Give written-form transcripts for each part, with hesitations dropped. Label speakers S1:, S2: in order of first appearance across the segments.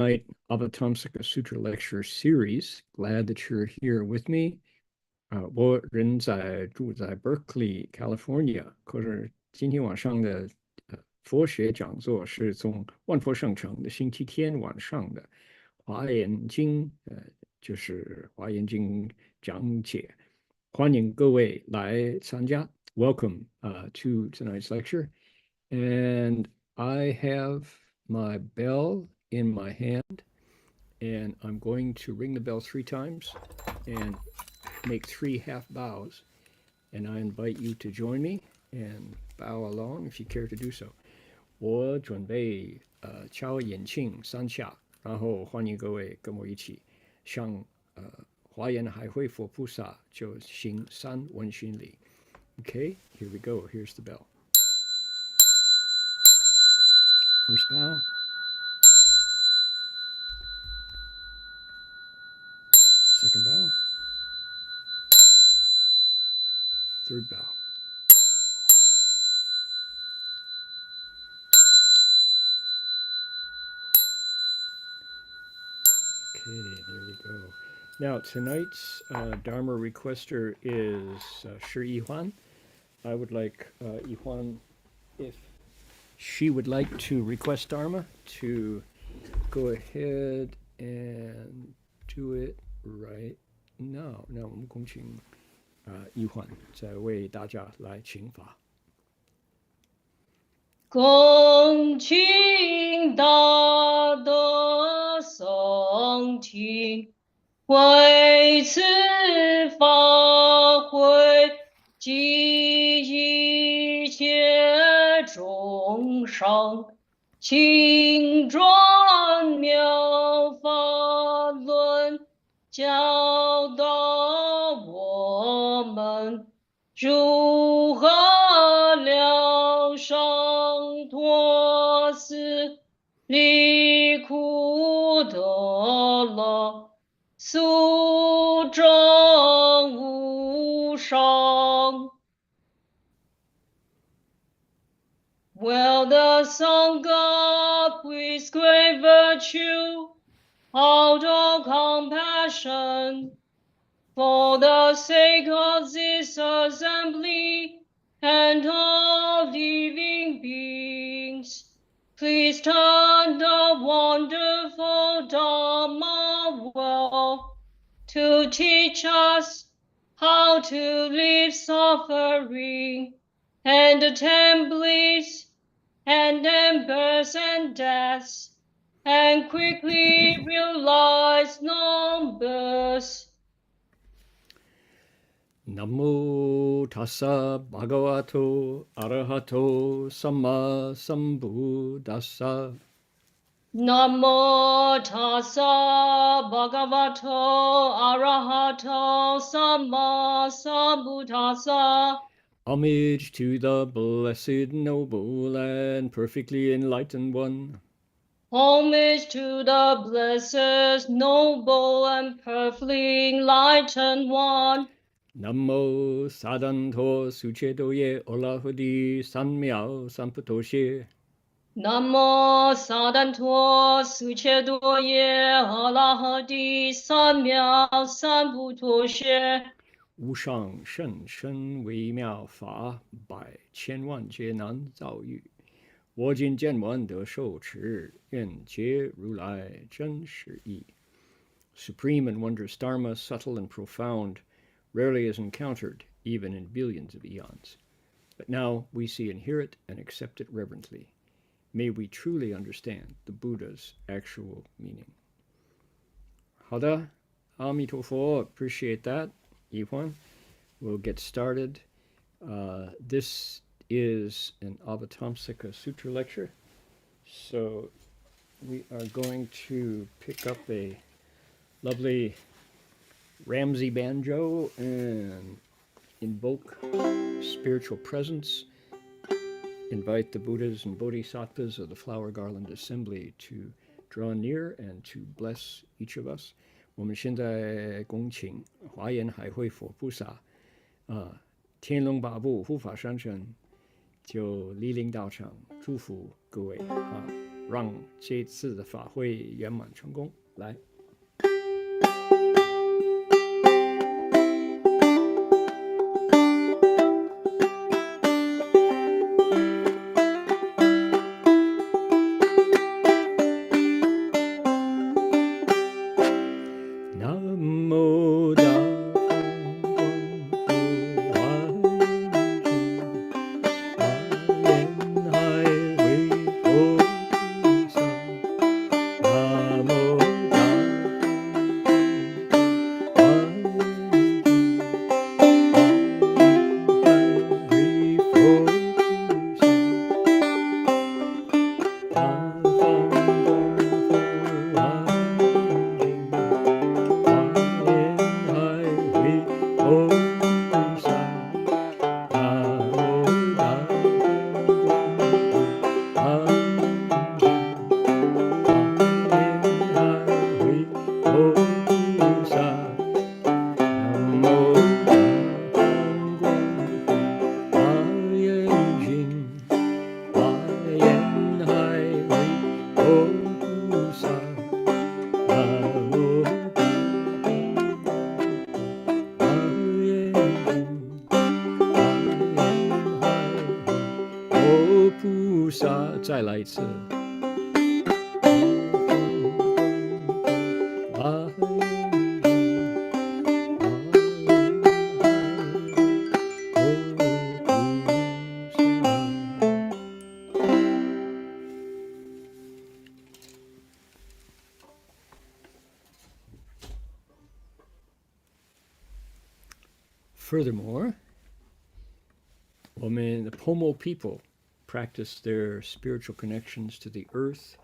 S1: Tonight, Avatamsaka Sutra lecture series. Glad that you're here with me. 我人住在 Berkeley, California. 可是今天晚上的佛学讲座是从万佛圣城的星期天晚上的华严经，就是华严经讲解。欢迎各位来参加。Welcome to tonight's lecture. And I have my bell in my hand, and I'm going to ring the bell 3 times and make 3 half bows. And I invite you to join me and bow along if you care to do so. 我准备敲眼磬3下，然后欢迎各位跟我一起向华严海会佛菩萨就行3问讯礼。Okay, here we go. Here's the bell. First bow. Second bow. Third bow. Okay, there we go. Now, tonight's Dharma requester is Sure Yihuan. I would like Yihuan, if she would like to request Dharma, to go ahead and do it right now. 那我们恭请Yihuan再为大家来请法。
S2: 恭请大德诵听，为此法会及一切众生，请转妙法轮，教导我们如何疗伤脱死，离苦得乐，速证无上。Will the Sangha please great virtue out of compassion for the sake of this assembly and all living beings, please turn the wonderful Dharma well to teach us how to leave suffering and attain bliss and birth and death, and quickly realize non-birth.
S1: Namo tassa bhagavato arahato samma sambuddhassa.
S2: Namo tassa bhagavato arahato samma sambuddhassa.
S1: Homage to the blessed, noble, and perfectly enlightened one.
S2: Homage to the blessed, noble, and perfectly enlightened one.
S1: Namo sadanto suchedoye olahudi sanmiao samputoshe.
S2: Namo sadanto suchedoye alahadi samyao samputoshe.
S1: 无上甚深微妙法，百千万劫难遭遇。我今见闻得受持，愿解如来真实义。Supreme and wondrous Dharma, subtle and profound, rarely is encountered, even in billions of eons. But now we see and hear it and accept it reverently. May we truly understand the Buddha's actual meaning. 好的，阿弥陀佛 appreciate that. Yihuan, we'll get started. This is an Avatamsaka Sutra lecture. So we are going to pick up a lovely Ramsey banjo and invoke spiritual presence. Invite the Buddhas and bodhisattvas of the Flower Garland Assembly to draw near and to bless each of us. 我们现在恭请华严海会佛菩萨天龙八部护法三圣就莅临道场祝福各位让这次的法会圆满成功。来。再来一次。Furthermore, the Pomo people practice their spiritual connections to the earth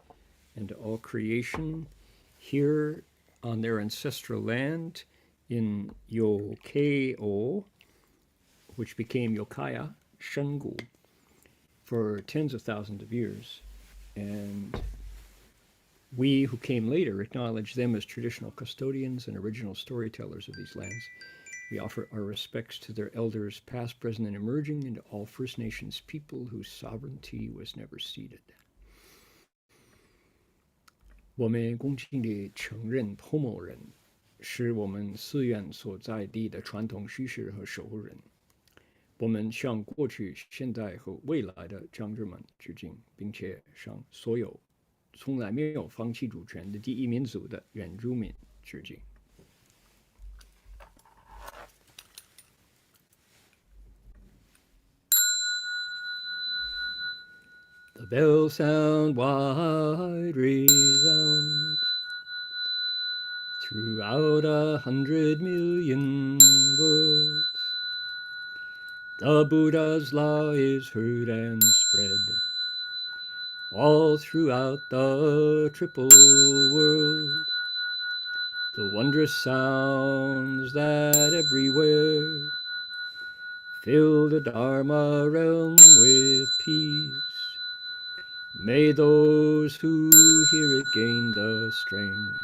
S1: and to all creation here on their ancestral land in Yokeo, which became Yokaya, Shengu, for tens of thousands of years. And we who came later acknowledge them as traditional custodians and original storytellers of these lands. We offer our respects to their elders, past, present, and emerging, and to all First Nations people whose sovereignty was never ceded. 我们恭敬地承认 Pomo 人是我们寺院所在地的传统居士和守护人。我们向过去、现在和未来的长者们致敬，并且向所有从来没有放弃主权的第一民族的原住民致敬。The bells sound wide, resound throughout 100 million worlds. The Buddha's law is heard and spread all throughout the triple world. The wondrous sounds that everywhere fill the Dharma realm with peace. May those who hear it gain the strength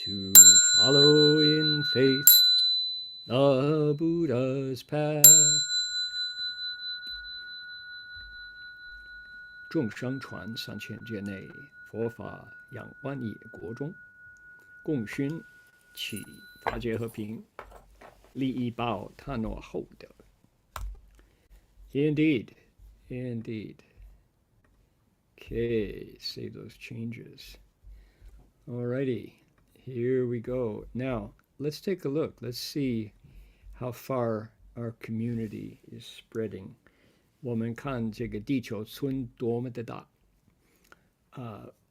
S1: to follow in faith the Buddha's path. 众生传3000界内，佛法扬万亿国中，共熏起法界和平，利益报他诺厚德。Indeed, indeed. Okay, save those changes. Alrighty, here we go. Now, let's take a look. Let's see how far our community is spreading. 我们看这个地球村多么的大。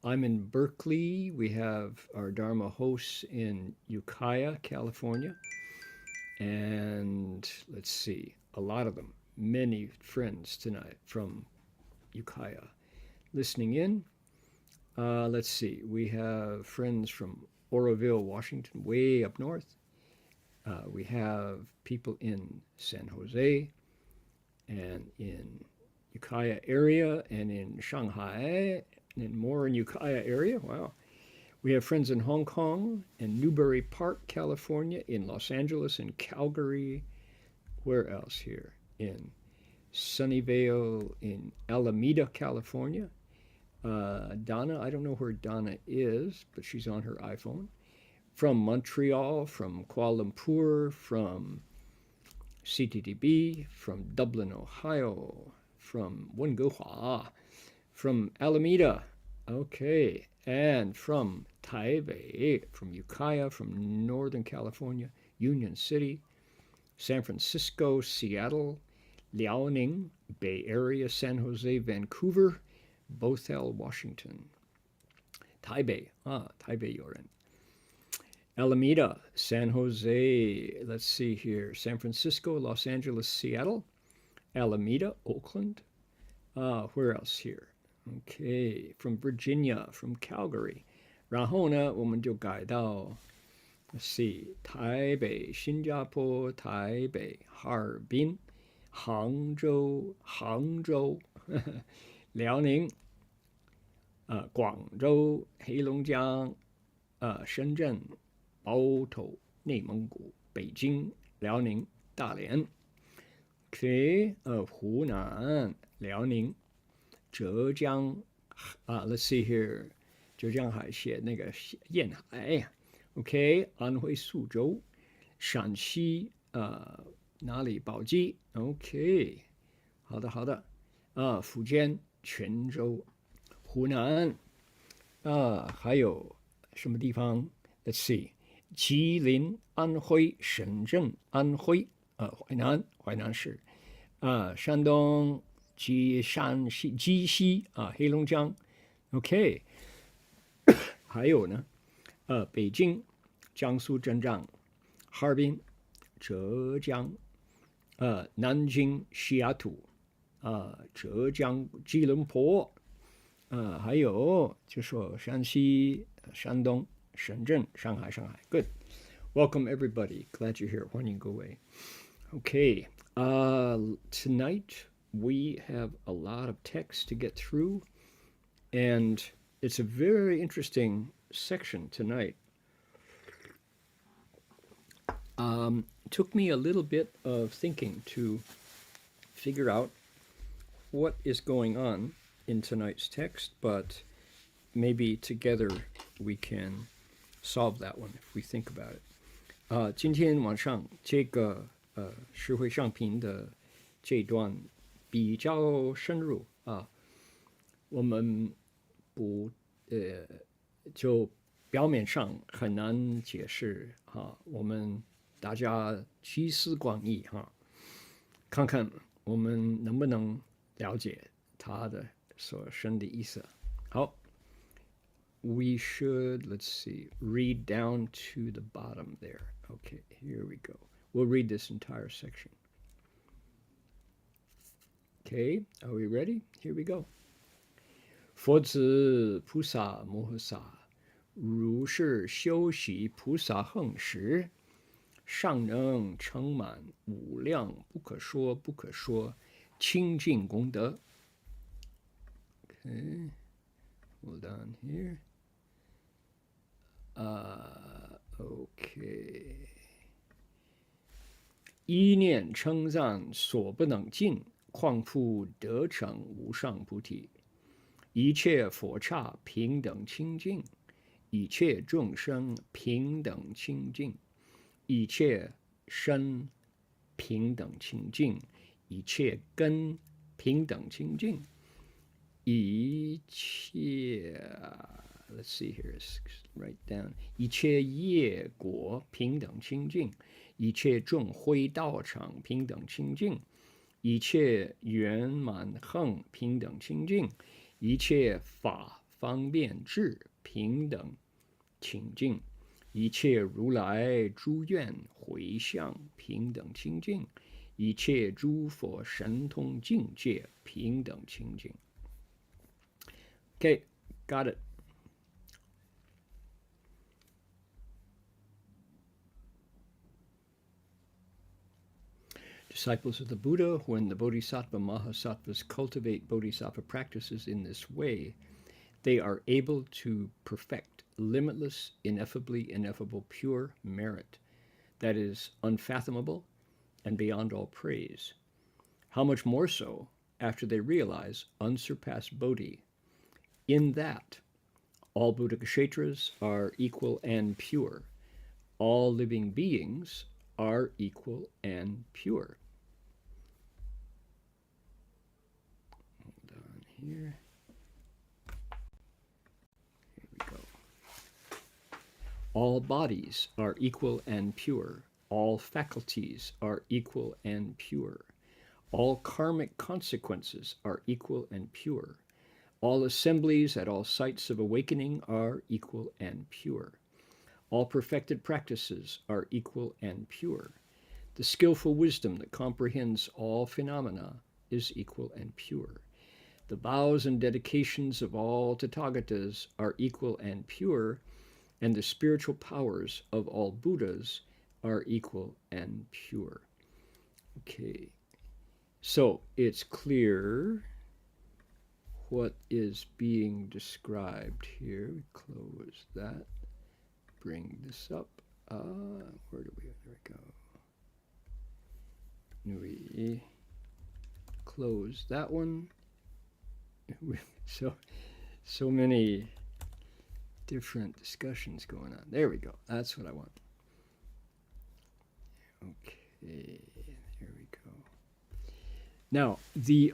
S1: I'm in Berkeley. We have our Dharma hosts in Ukiah, California. And let's see, a lot of them, many friends tonight from Ukiah listening in. Let's see, we have friends from Oroville, Washington, way up north. We have people in San Jose and in Ukiah area and in Shanghai and more in Ukiah area. Wow. We have friends in Hong Kong and Newbury Park, California, in Los Angeles and Calgary. Where else here? In Sunnyvale, in Alameda, California. Donna, I don't know where Donna is, but she's on her iPhone. From Montreal, from Kuala Lumpur, from CTTB, from Dublin, Ohio, from Wenguhua, from Alameda, okay, and from Taipei, from Ukiah, from Northern California, Union City, San Francisco, Seattle, Liaoning, Bay Area, San Jose, Vancouver, Bothell, Washington. Taipei, Taipei 有人。Alameda, San Jose, let's see here, San Francisco, Los Angeles, Seattle, Alameda, Oakland. Where else here? Okay, from Virginia, from Calgary. 然后呢，我们就改到 let's see, 台北、新加坡、台北、哈尔滨、杭州、辽宁、广州、黑龙江、深圳、包头、内蒙古、北京、辽宁、大连。OK， 湖南、辽宁、浙江let's see here， 浙江海写那个沿海。OK， 安徽宿州、陕西哪里宝鸡 ？OK， 好的，福建泉州、湖南还有什么地方 ？Let's see， 吉林、安徽、深圳、安徽淮南市山东吉西黑龙江 ，OK， 还有呢北京、江苏镇江、哈尔滨、浙江南京、西雅图浙江吉隆坡还有就说山西、山东、深圳、上海。Good. Welcome everybody. Glad you're here. 欢迎各位。Okay. Tonight we have a lot of text to get through, and it's a very interesting section tonight. Took me a little bit of thinking to figure out what is going on in tonight's text, but maybe together we can solve that one if we think about it. 今天晚上这个实惠上品的这段比较深入我们不就表面上很难解释我们大家集思广益看看我们能不能了解它的所深的意思。好 We should, let's see, read down to the bottom there. Okay, here we go. We'll read this entire section. Okay, are we ready? Here we go. 佛子菩萨摩诃萨，如是修习菩萨恒实，尚能成满无量不可说清净功德。Okay, hold on here. Okay. 一念称赞所不能尽，况复得成无上菩提。一切佛刹平等清净，一切众生平等清净，一切身平等清净，一切根平等清净，一切 Let's see here, write down. 一切业果平等清净，一切众会道场平等清净，一切圆满恒平等清净，一切法方便智平等清净，一切如来诸愿回向平等清净，一切诸佛神通境界平等清净。Okay, got it. Disciples of the Buddha, when the bodhisattva mahasattvas cultivate bodhisattva practices in this way, they are able to perfect limitless, ineffable, pure merit that is unfathomable and beyond all praise. How much more so after they realize unsurpassed bodhi in that all Bodhisattvas are equal and pure. All living beings are equal and pure. Hold on here. Here we go. All bodies are equal and pure. All faculties are equal and pure. All karmic consequences are equal and pure. All assemblies at all sites of awakening are equal and pure. All perfected practices are equal and pure. The skillful wisdom that comprehends all phenomena is equal and pure. The vows and dedications of all Tathagatas are equal and pure, and the spiritual powers of all Buddhas are equal and pure. Okay, so it's clear what is being described here. We close that. Bring this up. Where do we? There we go. We close that one. So many different discussions going on. There we go. That's what I want. Okay, here we go. Now, the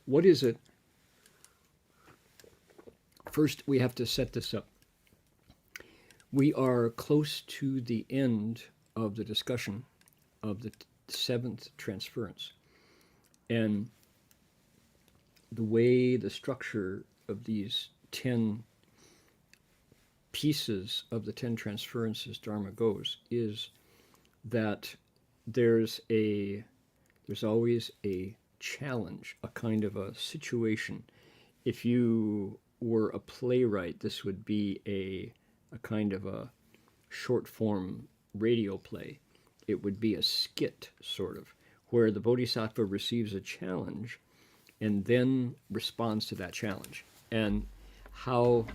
S1: what is it? First, we have to set this up. We are close to the end of the discussion of the seventh transference. And the way the structure of these 10 pieces of the 10 transferences Dharma goes is that there's always a challenge, a kind of a situation. If you were a playwright, this would be a kind of a short form radio play. It would be a skit, sort of, where the bodhisattva receives a challenge and then responds to that challenge. And how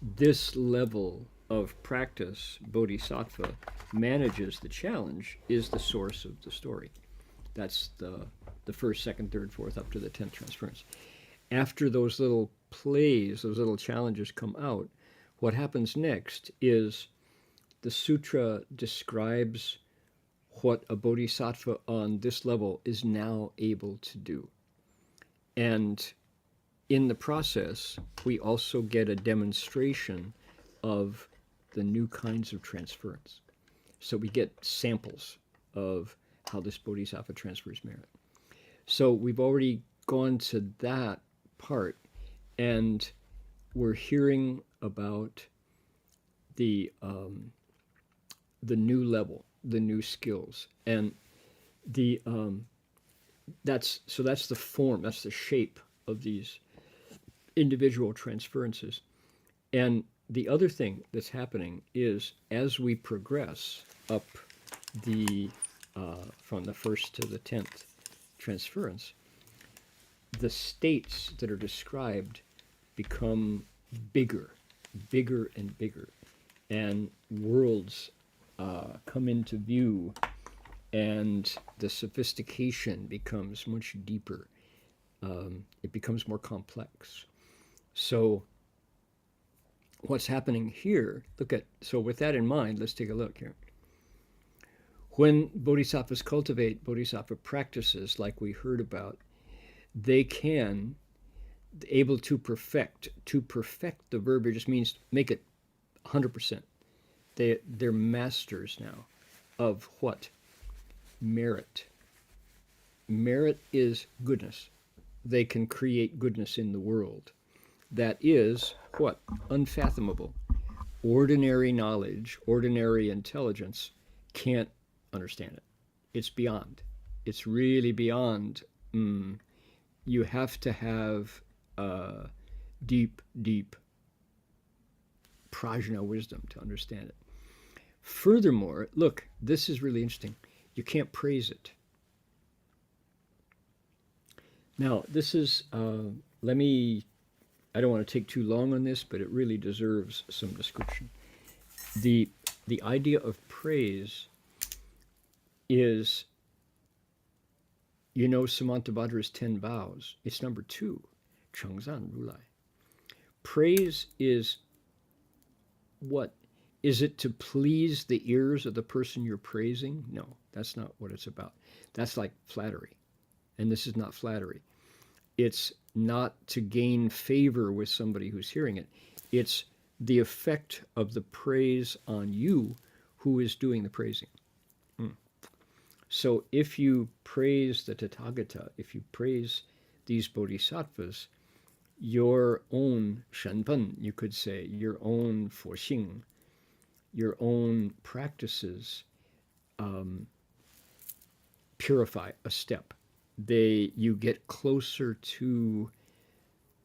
S1: this level of practice, bodhisattva, manages the challenge is the source of the story. That's the first, second, third, fourth, up to the 10th transference. After those little plays, those little challenges come out, what happens next is the sutra describes what a bodhisattva on this level is now able to do. And in the process, we also get a demonstration of the new kinds of transference. So we get samples of how this bodhisattva transfers merit. So we've already gone to that part, and we're hearing about the new level, the new skills, and that's the form, that's the shape of these individual transferences. And the other thing that's happening is as we progress up from the first to the 10th transference, the states that are described become bigger and bigger, and worlds come into view, and the sophistication becomes much deeper. It becomes more complex. So what's happening here, so with that in mind, let's take a look here. When bodhisattvas cultivate bodhisattva practices like we heard about, they can able to perfect. To perfect the verb just means make it 100%. They're masters now of what? Merit. Merit is goodness. They can create goodness in the world. That is what? Unfathomable. Ordinary knowledge, ordinary intelligence can't understand it. It's beyond. It's really beyond. You have to have deep prajna wisdom to understand it. Furthermore, look, this is really interesting. You can't praise it. Now, this is, I don't want to take too long on this, but it really deserves some description. The idea of praise is, Samantabhadra's 10 vows. It's number 2. 称赞如来。Praise is what? Is it to please the ears of the person you're praising? No, that's not what it's about. That's like flattery. And this is not flattery. It's not to gain favor with somebody who's hearing it. It's the effect of the praise on you who is doing the praising. So if you praise the Tathagata, if you praise these bodhisattvas, your own shenpen, you could say, your own forxing, your own practices purify a step. You get closer to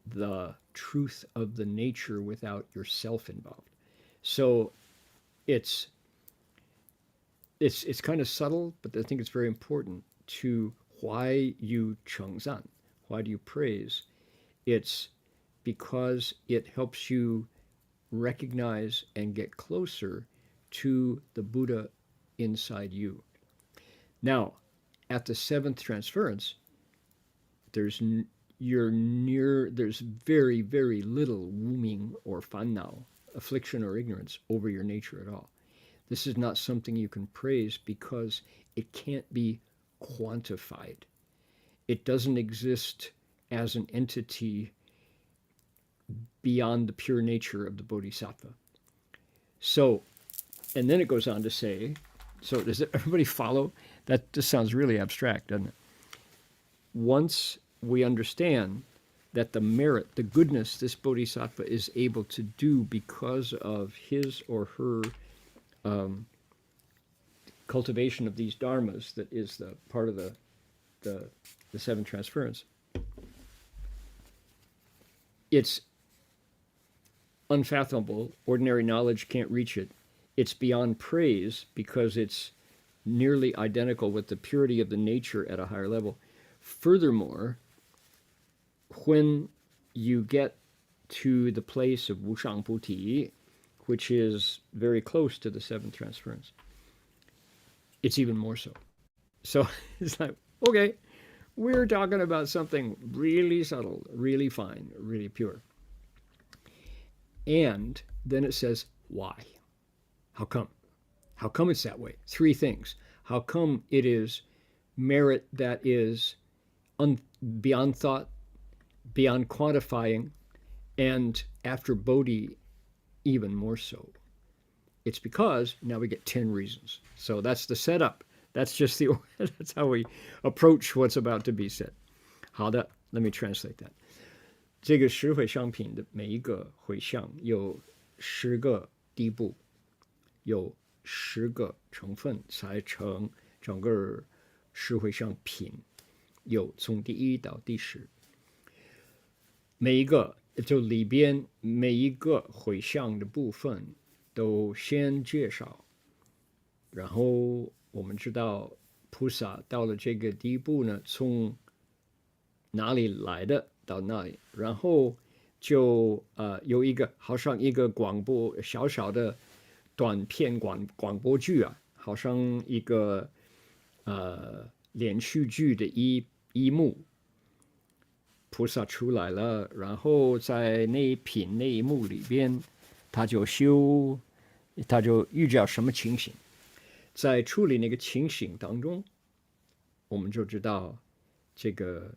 S1: the truth of the nature without yourself involved. So it's kind of subtle, but I think it's very important to why you chengzan, why do you praise? It's because it helps you recognize and get closer to the Buddha inside you. Now, at the seventh transference, there's very, very little wuming or fannao, affliction or ignorance over your nature at all. This is not something you can praise because it can't be quantified. It doesn't exist as an entity beyond the pure nature of the bodhisattva. So, and then it goes on to say, so does everybody follow? That just sounds really abstract, doesn't it? Once we understand that the merit, the goodness this bodhisattva is able to do because of his or her cultivation of these dharmas, that is the part of the seven transference, it's unfathomable. Ordinary knowledge can't reach it. It's beyond praise because it's nearly identical with the purity of the nature at a higher level. Furthermore, when you get to the place of Wushang Puti, which is very close to the seventh transference, it's even more so. So it's like, okay, we're talking about something really subtle, really fine, really pure. And then it says, why? How come? How come it's that way? Three things. How come it is merit that is beyond thought, beyond quantifying, and after Bodhi, even more so? It's because now we get 10 reasons. So that's the setup. That's just that's how we approach what's about to be said. 好的, let me translate that. 这个十回向品的每一个回向有10个地步，有10个成分才成整个十回向品，有从第1到第10，每一个就里边每一个回向的部分都先介绍，然后我们知道菩萨到了这个地步呢，从哪里来的到那里，然后就有一个好像一个广播小小的短片广播剧啊，好像一个连续剧的一幕，菩萨出来了，然后在那一幕里边，他就遇到什么情形，在处理那个情形当中，我们就知道这个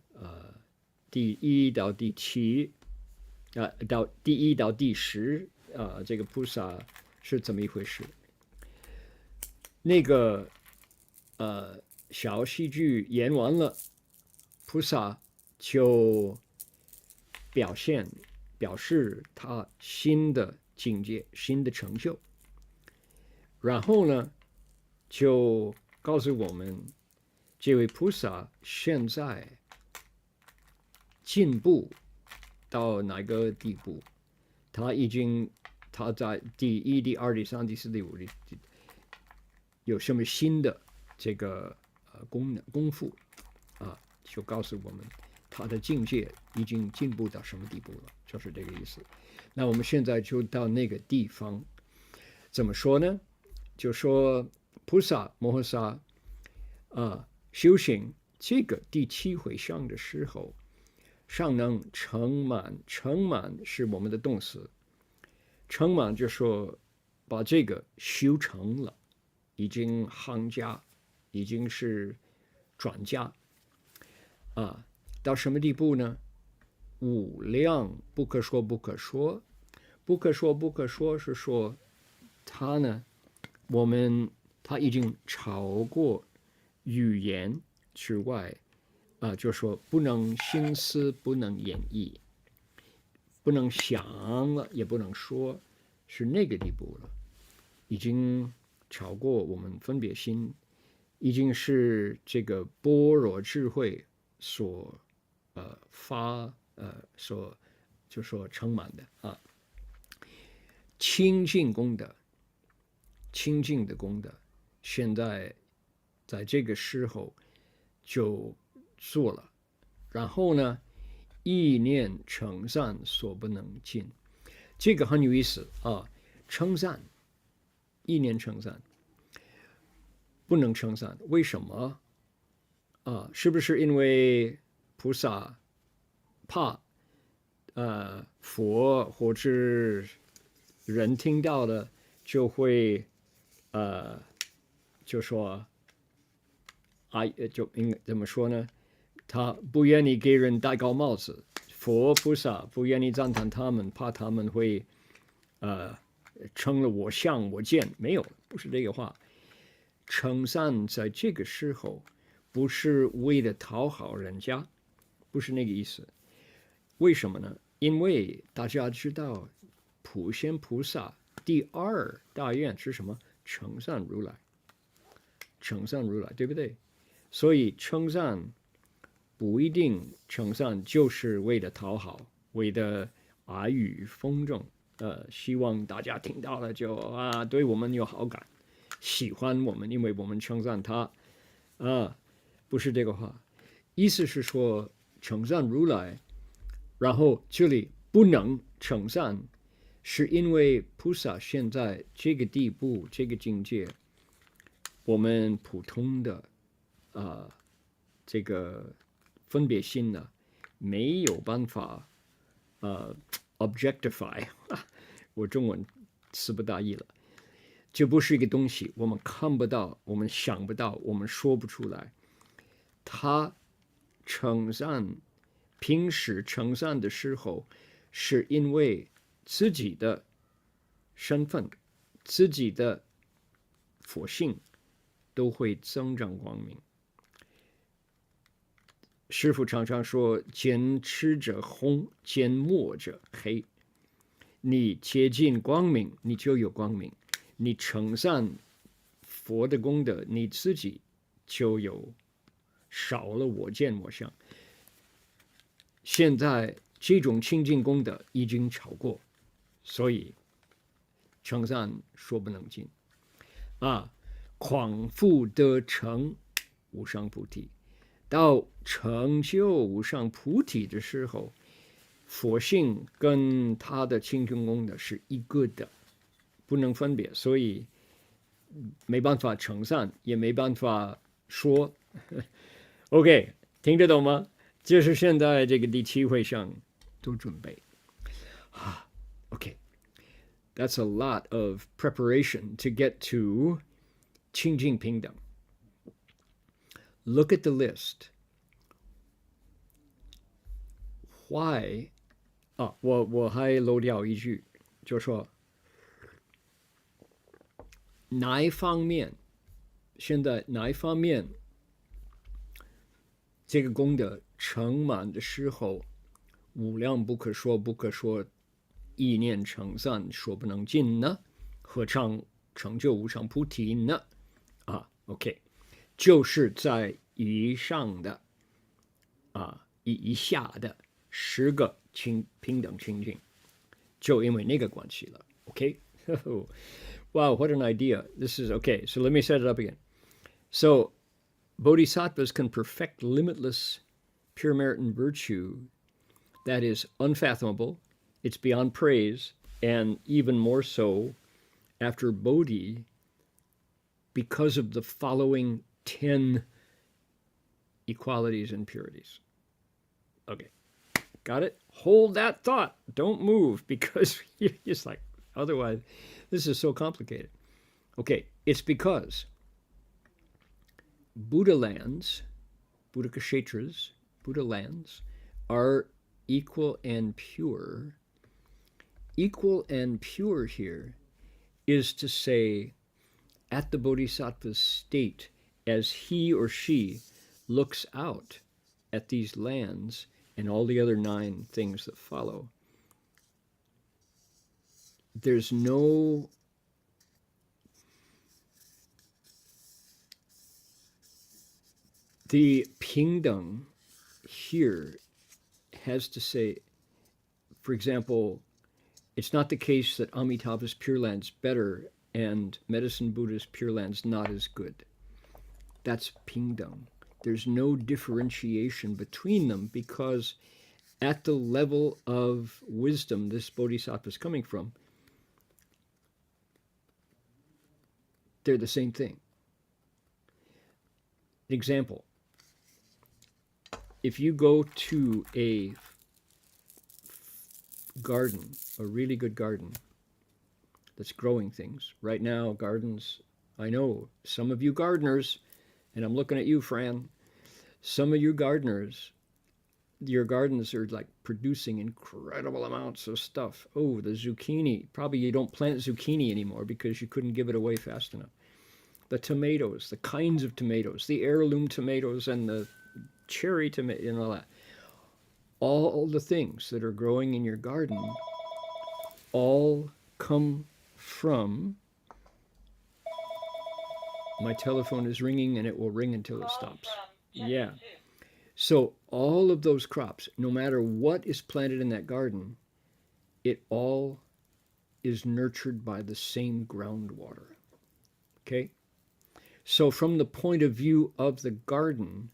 S1: 第1到第7到第1到第10这个菩萨是怎么一回事？那个小戏剧演完了，菩萨就表示他新的境界、新的成就，然后呢，就告诉我们，这位菩萨现在进步到哪个地步？他在第1、第2、第3、第4、第5有什么新的这个功夫啊？就告诉我们他的境界已经进步到什么地步了，就是这个意思。那我们现在就到那个地方，怎么说呢？就说菩萨摩诃萨修行这个第7回向的时候，尚能成满，成满是我们的动词，成满就说把这个修成了，已经行家，已经是专家啊，到什么地步呢？无量不可说不可说，不可说不可说是说他呢，他已经超过语言之外就说不能心思，不能演绎，不能想了，也不能说，是那个地步了，已经超过我们分别心，已经是这个般若智慧所所就说充满的啊，清净功德，清净的功德，现在在这个时候就做了，然后呢，意念成善所不能尽，这个很有意思啊，成善，意念成善，不能成善，为什么啊？是不是因为菩萨怕佛或者人听到了就会就说就应该怎么说呢？他不愿意给人戴高帽子，佛菩萨不愿意赞叹他们，怕他们会成了我相我见，没有，不是这个话。成善在这个时候不是为了讨好人家，不是那个意思。为什么呢？因为大家知道普贤菩萨第二大愿是什么？成善如来，成善如来，对不对？所以成善不一定成善就是为了讨好，为了阿谀奉承，希望大家听到了就对我们有好感，喜欢我们，因为我们称赞他不是这个话，意思是说成善如来，然后这里不能成善，是因为菩萨现在这个地步，这个境界，我们普通的这个分别心呢，没有办法objectify 我中文词不达意了，这不是一个东西，我们看不到，我们想不到，我们说不出来。他称赞，平时称赞的时候，是因为自己的身份、自己的佛性都会增长光明。师父常常说：“见赤者红，见墨者黑。”你接近光明，你就有光明；你称赞佛的功德，你自己就有少了我见我相。现在这种清净功德已经超过，所以称赞说不能尽广复得成无上菩提，到成就无上菩提的时候，佛性跟他的清净功德是一个的，不能分别，所以没办法称赞，也没办法说。OK， 听得懂吗？这是现在这个第7会上做准备OK，that's a lot of preparation to get to 清净平等。Look at the list. Why 我还漏掉一句，就说哪一方面，现在哪一方面这个功德成满的时候，无量不可说不可说，意念成善说不能尽呢？何尝成就无上菩提呢？OK， 就是在以上的以下的10个平等清净，就因为那个关系了。OK， wow, what an idea! This is okay. So let me set it up again. So bodhisattvas can perfect limitless pure merit and virtue that is unfathomable. It's beyond praise, and even more so after Bodhi, because of the following 10 equalities and purities. Okay. Got it? Hold that thought. Don't move because you're just like, otherwise, this is so complicated. Okay, it's because Buddha lands, Buddha kshetras, Buddha lands are equal and pure. Equal and pure here is to say, at the bodhisattva's state, as he or she looks out at these lands and all the other 9 things that follow, there's no the pingdang here has to say, for example, it's not the case that Amitabha's Pure Land's better and Medicine Buddha's Pure Land's not as good. That's pingdang. There's no differentiation between them because at the level of wisdom this bodhisattva is coming from, they're the same thing. An example, if you go to a garden, a really good garden that's growing things. Right now, gardens, I know some of you gardeners, and I'm looking at you, Fran, some of you gardeners, your gardens are like producing incredible amounts of stuff. Oh, the zucchini, probably you don't plant zucchini anymore because you couldn't give it away fast enough. The tomatoes, the kinds of tomatoes, the heirloom tomatoes and the cherry tomato and all that. All the things that are growing in your garden all come from, my telephone is ringing and it will ring until it stops. Yeah. So all of those crops, no matter what is planted in that garden, it all is nurtured by the same groundwater. Okay? So from the point of view of the garden,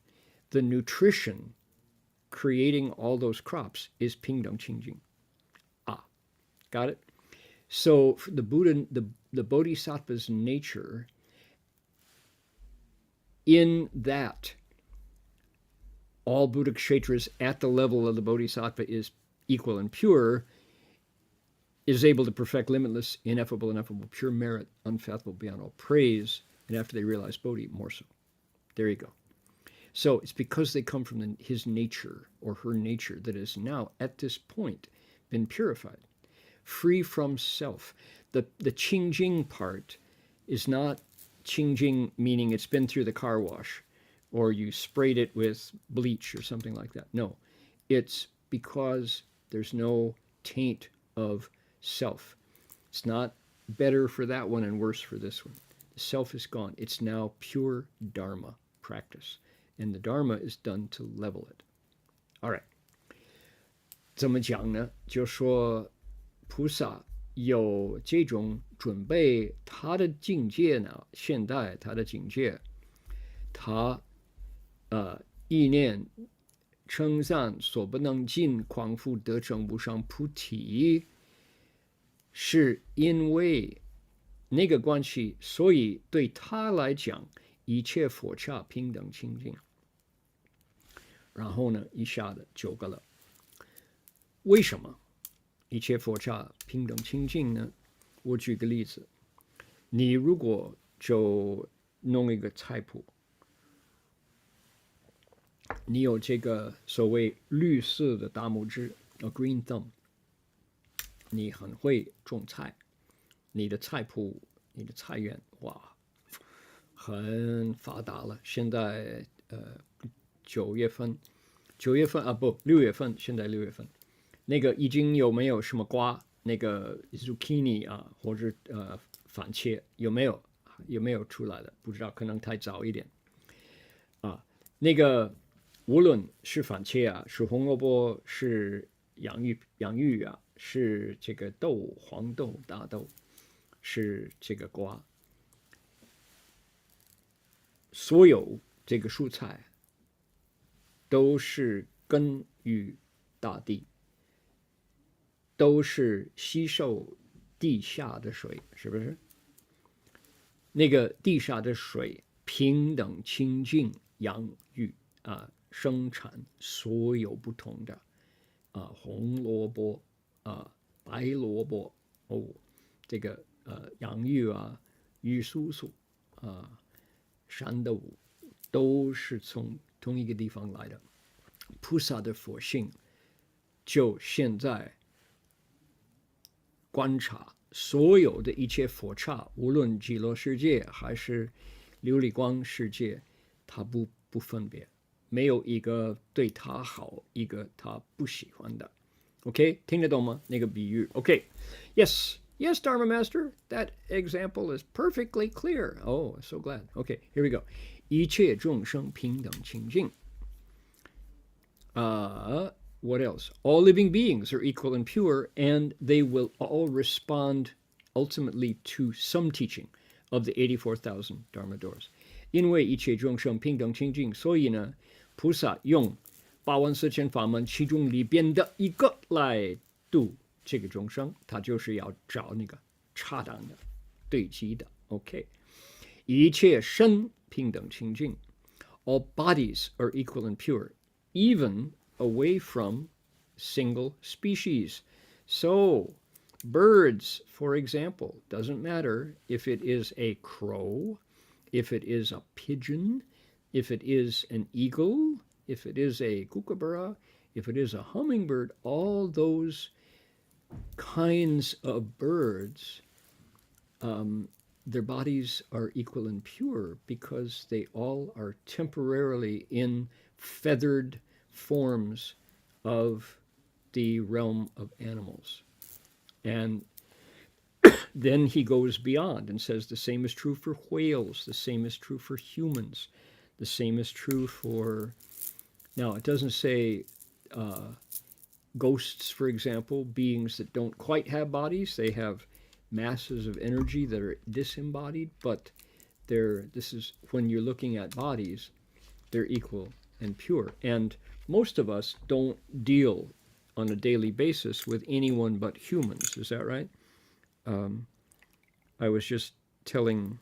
S1: the nutrition creating all those crops is pingdang qingjing. Ah, got it? So the Buddha, the Bodhisattva's nature, in that all Buddha kshetras at the level of the Bodhisattva is equal and pure, is able to perfect limitless, ineffable, pure merit, unfathomable beyond all praise, and after they realize Bodhi, more so. There you go. So it's because they come from his nature or her nature that is now at this point been purified, free from self. The qingjing part is not qingjing meaning it's been through the car wash or you sprayed it with bleach or something like that. No, it's because there's no taint of self. It's not better for that one and worse for this one. The self is gone. It's now pure Dharma practice. And the Dharma is done to level it. All right. 怎么讲呢？就说菩萨有这种准备，他的境界呢，现代他的境界，他意念称赞所不能尽，狂复得成无上菩提，是因为那个关系，所以对他来讲，一切佛刹平等清净。然后呢，以下的9个了。为什么一切佛刹平等清净呢？我举个例子，你如果就弄一个菜谱，你有这个所谓绿色的大拇指 ，a green thumb， 你很会种菜，你的菜谱、你的菜园，哇，很发达了。现在6月份啊，不，6月份，现在6月份，那个已经有没有什么瓜？那个 zucchini 啊，或者番茄有没有出来的？不知道，可能太早一点啊。那个无论是番茄啊，是红萝卜，是洋芋啊，是这个豆、黄豆、大豆，是这个瓜，所有这个蔬菜都是根于大地。都是吸收地下的水，是不是？那个地下的水平等清净养育啊，生产所有不同的红萝卜白萝卜这个洋芋玉叔叔山豆腐都是从同一个地方来的。菩萨的佛性就现在观察所有的一切佛刹，无论极乐世界还是琉璃光世界，他不分别，没有一个对他好，一个他不喜欢的。OK， 听得懂吗？那个比喻。OK，Yes, yes, Dharma Master, that example is perfectly clear. Oh, so glad. OK, here we go. 一切众生平等清净。What else? All living beings are equal and pure, and they will all respond ultimately to some teaching of the 84,000 Dharma doors. 因为一切众生平等清净，所以呢，菩萨用84000法门其中里边的一个来度这个众生，他就是要找那个恰当的、对齐的。OK， 一切身平等清净。All bodies are equal and pure, even away from single species. So, birds, for example, doesn't matter if it is a crow, if it is a pigeon, if it is an eagle, if it is a kookaburra, if it is a hummingbird, all those kinds of birds, their bodies are equal and pure because they all are temporarily in feathered forms of the realm of animals. And then he goes beyond and says the same is true for whales, the same is true for humans, the same is true for, now it doesn't say ghosts, for example, beings that don't quite have bodies. They have masses of energy that are disembodied, but this is when you're looking at bodies, they're equal and pure. And most of us don't deal on a daily basis with anyone but humans. Is that right? I was just telling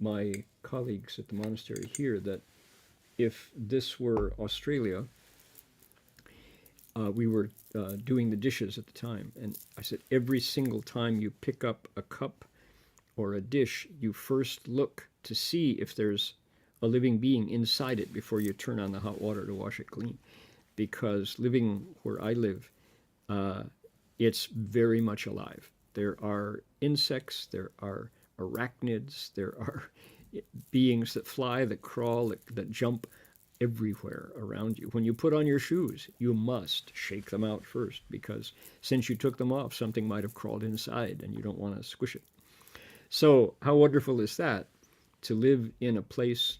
S1: my colleagues at the monastery here that if this were Australia, we were doing the dishes at the time, and I said every single time you pick up a cup or a dish, you first look to see if there's a living being inside it before you turn on the hot water to wash it clean. Because living where I live, it's very much alive. There are insects, there are arachnids, there are beings that fly, that crawl, that jump everywhere around you. When you put on your shoes, you must shake them out first, because since you took them off, something might have crawled inside and you don't want to squish it. So how wonderful is that, to live in a place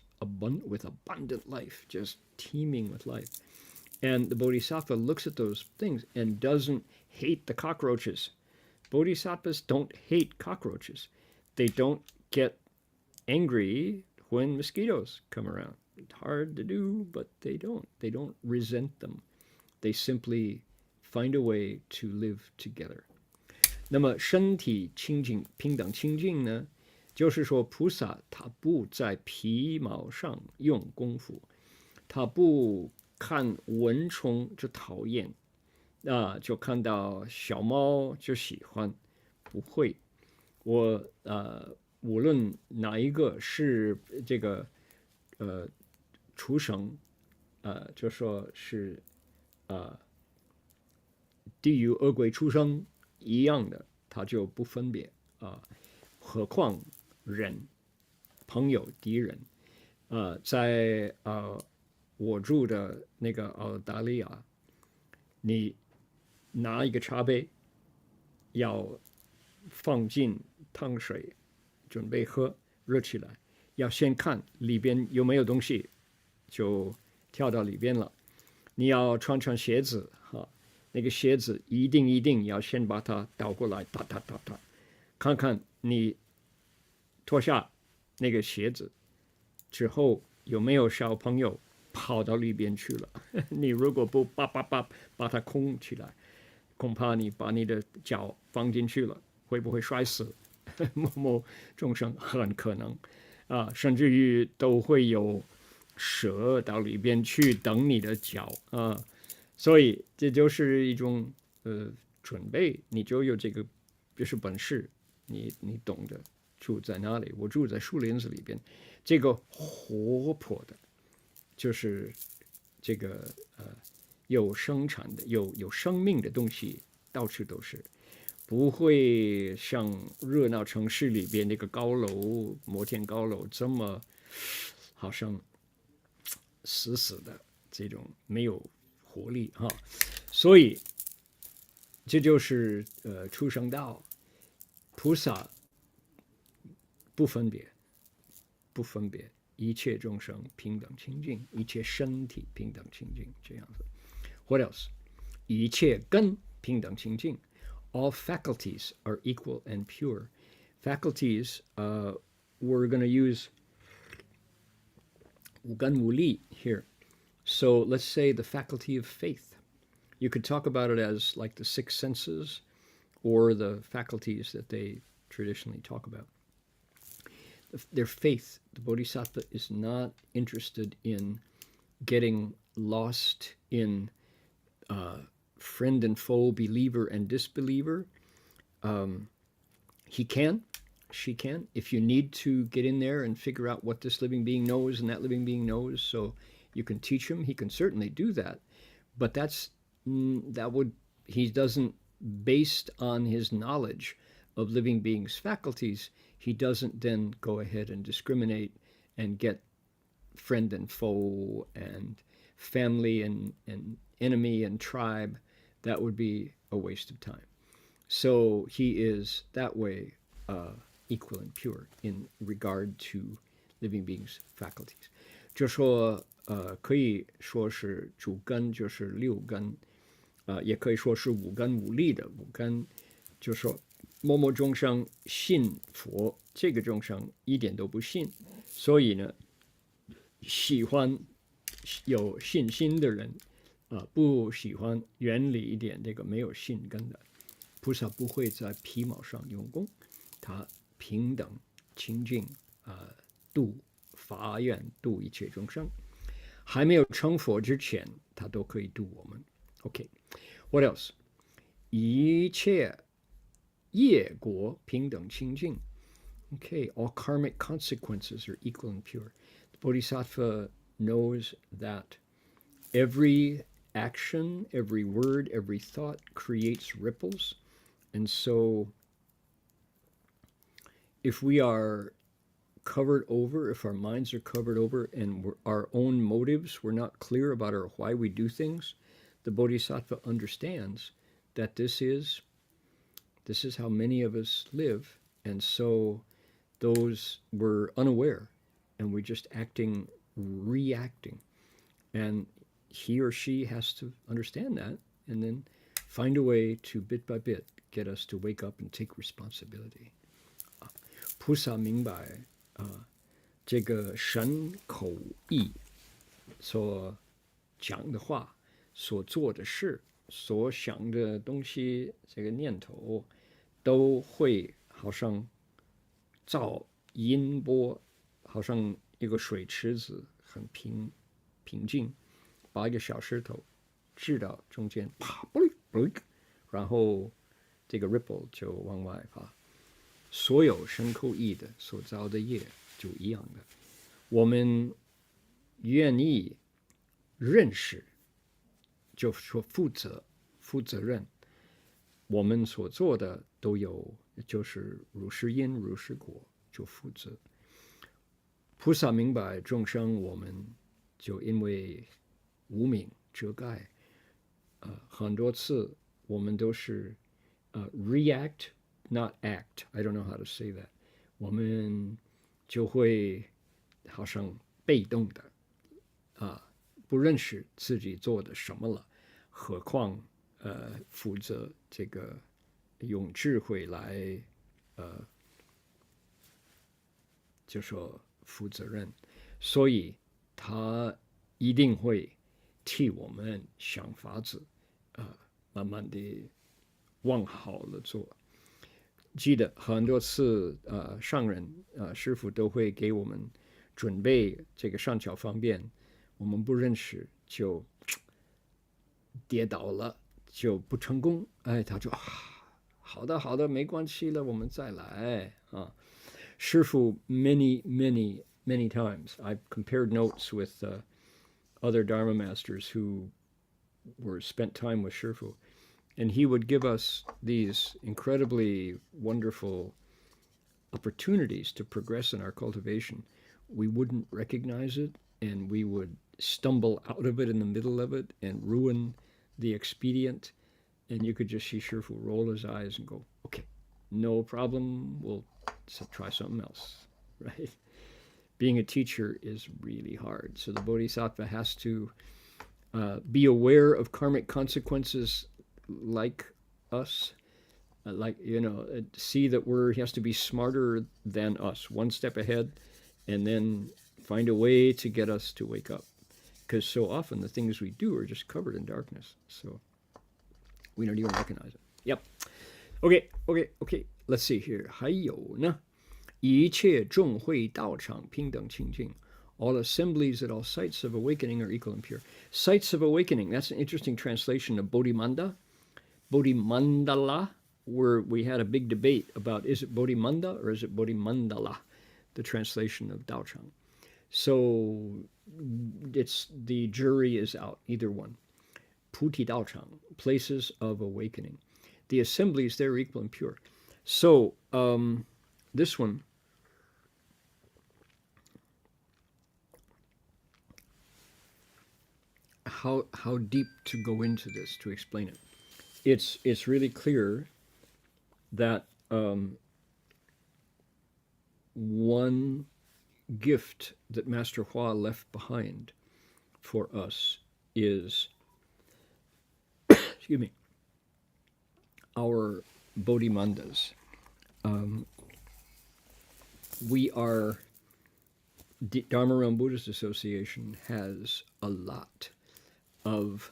S1: with abundant life, just teeming with life. And the Bodhisattva looks at those things and doesn't hate the cockroaches. Bodhisattvas don't hate cockroaches. They don't get angry when mosquitoes come around. It's hard to do, but they don't. They don't resent them. They simply find a way to live together. 那么身体清净、平等清净呢，就是说菩萨他不在皮毛上用功夫，他不看蚊虫就讨厌，就看到小猫就喜欢，不会。我无论哪一个是这个畜生，就说是地狱恶鬼畜生一样的，他就不分别何况人、朋友、敌人。在我住的那个澳大利亚，你拿一个茶杯，要放进烫水，准备喝，热起来，要先看里边有没有东西，就跳到里边了。你要穿鞋子那个鞋子一定要先把它倒过来，哒，看看你脱下那个鞋子之后有没有小朋友跑到里边去了。你如果不把它空起来，恐怕你把你的脚放进去了，会不会摔死？某众生很可能甚至于都会有蛇到里边去等你的脚所以这就是一种准备，你就有这个就是本事，你懂得住在哪里。我住在树林子里边，这个活泼的，就是这个有生产的、有生命的东西到处都是，不会像热闹城市里边那个高楼、摩天高楼这么好像死死的这种没有活力哈。所以这就是出生道菩萨不分别，不分别。一切众生平等清净，一切身体平等清净，这样子。What else？ 一切根平等清净。All faculties are equal and pure. Faculties, we're going to use 五根五力 here. So let's say the faculty of faith. You could talk about it as like the six senses or the faculties that they traditionally talk about. Their faith, the bodhisattva is not interested in getting lost in friend and foe, believer and disbeliever. He can, she can. If you need to get in there and figure out what this living being knows and that living being knows, so you can teach him, he can certainly do that. But he doesn't, based on his knowledge of living beings' faculties, he doesn't then go ahead and discriminate and get friend and foe and family and enemy and tribe. That would be a waste of time. So he is that way equal and pure in regard to living beings' faculties. 就说可以说是主根就是六根，也可以说是五根五力的五根，就说某某众生信佛，这个众生一点都不信，所以呢，喜欢有信心的人，不喜欢远离一点这个没有信根的菩萨，不会在皮毛上用功，他平等清净，度发愿度一切众生，还没有成佛之前，他都可以度我们。OK，what else？ 一切业果平等清净。Okay, all karmic consequences are equal and pure. The Bodhisattva knows that every action, every word, every thought creates ripples. And so if we are covered over, if our minds are covered over and our own motives, we're not clear about why we do things, the Bodhisattva understands that this is how many of us live. And so those were unaware and we're just reacting. And he or she has to understand that and then find a way to bit by bit get us to wake up and take responsibility. 菩萨明白这个神口意所讲的话，所做的事，所想的东西，这个念头都会好像照音波，好像一个水池子很平静，把一个小石头掷到中间，啪，然后这个 ripple 就往外发。所有身口意的所造的业就一样的，我们愿意认识，就说负责任，我们所做的都有，就是如是因如是果，就负责。菩萨明白众生，我们就因为无明遮盖，很多次我们都是react not act. I don't know how to say that. 我们就会好像被动的不认识自己做的什么了，何况负责这个用智慧来就说负责任，所以他一定会替我们想法子慢慢的往好了做。记得很多次上人师父都会给我们准备这个善巧方便，我们不认识就跌倒了就不成功，哎，他就好的好的，没关系了，我们再来啊。师父 many times I've compared notes with other Dharma masters who were spent time with Shifu, and he would give us these incredibly wonderful opportunities to progress in our cultivation. We wouldn't recognize it, and we would stumble out of it in the middle of it and ruin the expedient. And you could just see Shifu roll his eyes and go, okay, no problem, we'll try something else, right? Being a teacher is really hard. So the bodhisattva has to be aware of karmic consequences like us, see that he has to be smarter than us, one step ahead, and then find a way to get us to wake up. Because so often the things we do are just covered in darkness. So we don't even recognize it. Yep. Okay. Let's see here. 还有呢，一切众会道场平等清净。All assemblies at all sites of awakening are equal and pure. Sites of awakening, that's an interesting translation of Bodhimanda. Bodhimandala, where we had a big debate about is it Bodhimanda or is it Bodhimandala, the translation of Daochang. So the jury is out, either one. Puti Daochang, places of awakening. The assemblies there are equal and pure. So this one, how deep to go into this to explain it? It's really clear that one gift that Master Hua left behind for us is, excuse me, our Bodhimandas. We are, Dharma Realm Buddhist Association has a lot of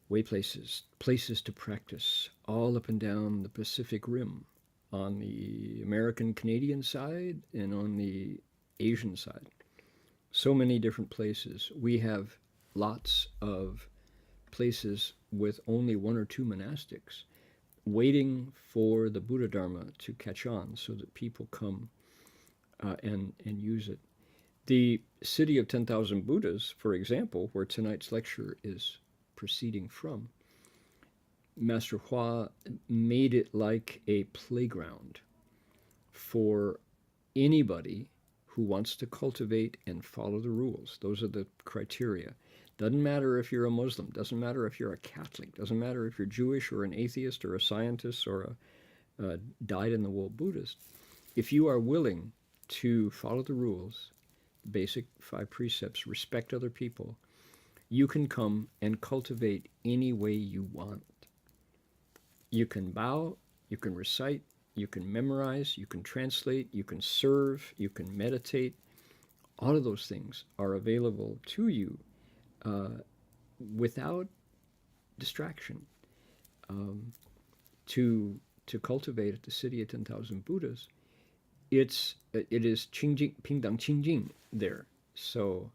S1: way places to practice all up and down the Pacific Rim, on the American-Canadian side and on the Asian side. So many different places. We have lots of places with only one or two monastics waiting for the Buddha Dharma to catch on so that people come and use it. The city of 10,000 Buddhas, for example, where tonight's lecture is proceeding from, Master Hua made it like a playground for anybody who wants to cultivate and follow the rules. Those are the criteria. Doesn't matter if you're a Muslim, doesn't matter if you're a Catholic, doesn't matter if you're Jewish or an atheist or a scientist or a dyed-in-the-wool Buddhist. If you are willing to follow the rules, basic 5 precepts, respect other people, you can come and cultivate any way you want. You can bow, you can recite, you can memorize, you can translate, you can serve, you can meditate. All of those things are available to you without distraction. To cultivate at the city of 10,000 Buddhas, it is Qingjing, Pingdang Qingjing there. So,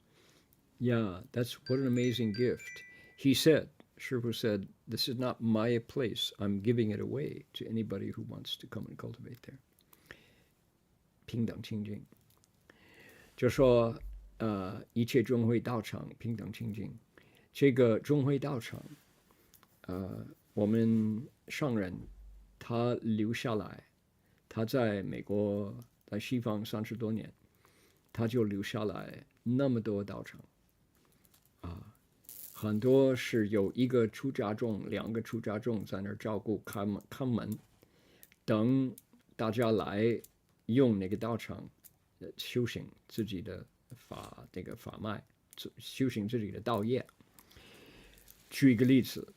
S1: yeah, that's what an amazing gift. He said, Shifu said, this is not my place. I'm giving it away to anybody who wants to come and cultivate there. 平等清净，就说一切众会道场平等清净。这个众会道场，我们上人他留下来，他在美国在西方30多年，他就留下来那么多道场。很多是有一个出家众、2个出家众在那儿照顾看门，等大家来用那个道场修行自己的法脉，修行自己的道业。举一个例子，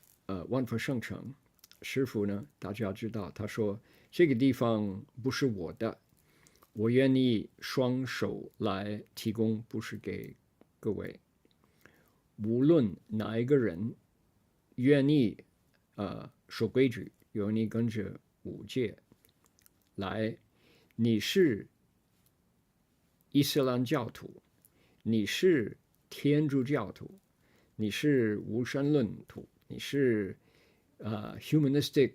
S1: 万佛圣城师父呢，大家知道，他说这个地方不是我的，我愿意双手来提供布施给各位。无论哪一个人愿意守规矩，愿意跟着5戒来，你是伊斯兰教徒，你是天主教徒，你是无神论徒，你是humanistic，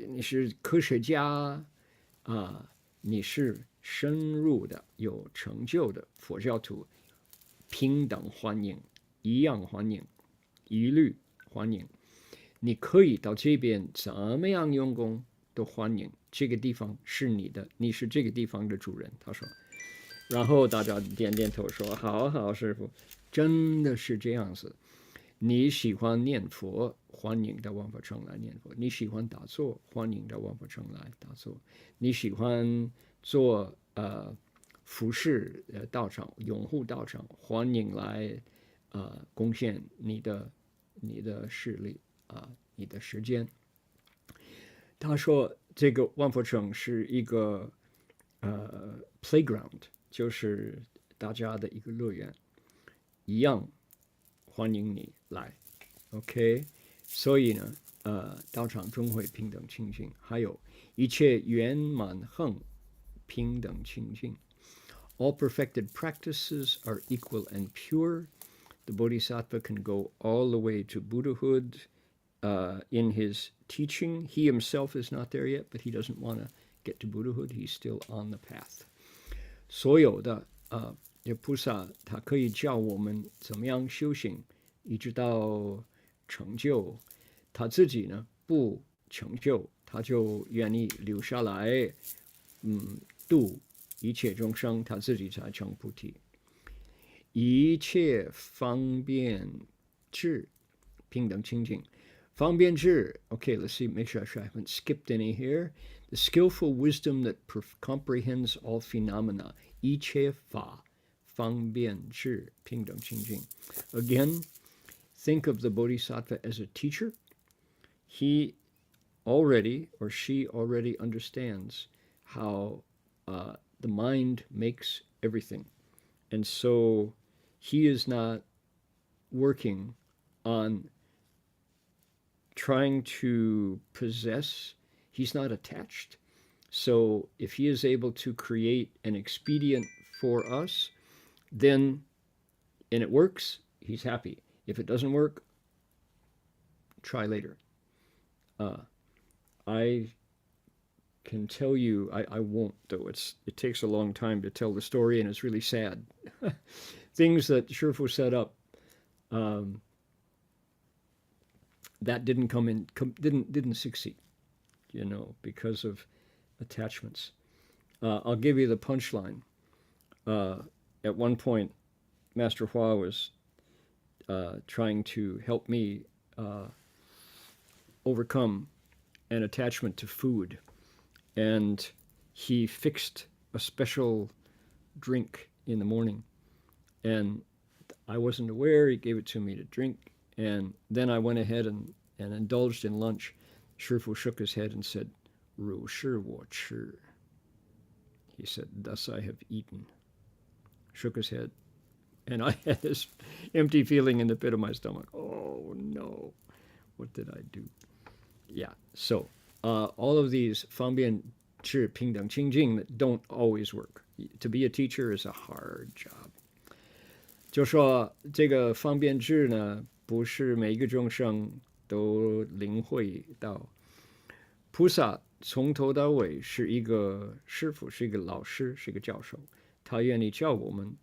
S1: 你是科学家你是深入的有成就的佛教徒，平等欢迎，一样欢迎，一律欢迎。你可以到这边怎么样用功都欢迎，这个地方是你的，你是这个地方的主人。他说，然后大家点点头说：“好好，师父，真的是这样子。你喜欢念佛，欢迎到万佛城来念佛；你喜欢打坐，欢迎到万佛城来打坐；你喜欢做服侍道场、拥护道场，欢迎来贡献你的势力你的时间。”他说，这个万佛城是一个playground，就是大家的一个乐园，一样欢迎你来 ，OK。所以呢，道场中会平等清净，还有一切圆满恒平等清净。All perfected practices are equal and pure. The bodhisattva can go all the way to Buddhahood. In his teaching, he himself is not there yet, but he doesn't want to get to Buddhahood. He's still on the path. 所有的菩萨，他可以教我们怎么样修行，一直到成就。他自己呢，不成就，他就愿意留下来，度一切众生，他自己才成菩提。一切方便智，平等清净。方便智 okay, let's see, make sure I haven't skipped any here. The skillful wisdom that comprehends all phenomena. 一切法方便智平等清净。Again, think of the bodhisattva as a teacher. He already or she already understands how the mind makes everything. And so he is not working on trying to possess. He's not attached. So if he is able to create an expedient for us, then, and it works, he's happy. If it doesn't work, try later. I can tell you, I won't though. It takes a long time to tell the story, and it's really sad. Things that Shifu set up that didn't succeed, because of attachments. I'll give you the punchline. At one point, Master Hua was trying to help me overcome an attachment to food, and he fixed a special drink in the morning, and I wasn't aware. He gave it to me to drink, and then I went ahead and indulged in lunch. Shifu shook his head and said, 汝是我吃. He said, thus I have eaten. Shook his head, and I had this empty feeling in the pit of my stomach. Oh no, what did I do? Yeah, so all of these 方便智平等清净 that don't always work. To be a teacher is a hard job. 就说这个方便智呢，不是每一个众生都领会到。菩萨从头到尾是一个师父，是一个老师，是一个教授，他愿意教我们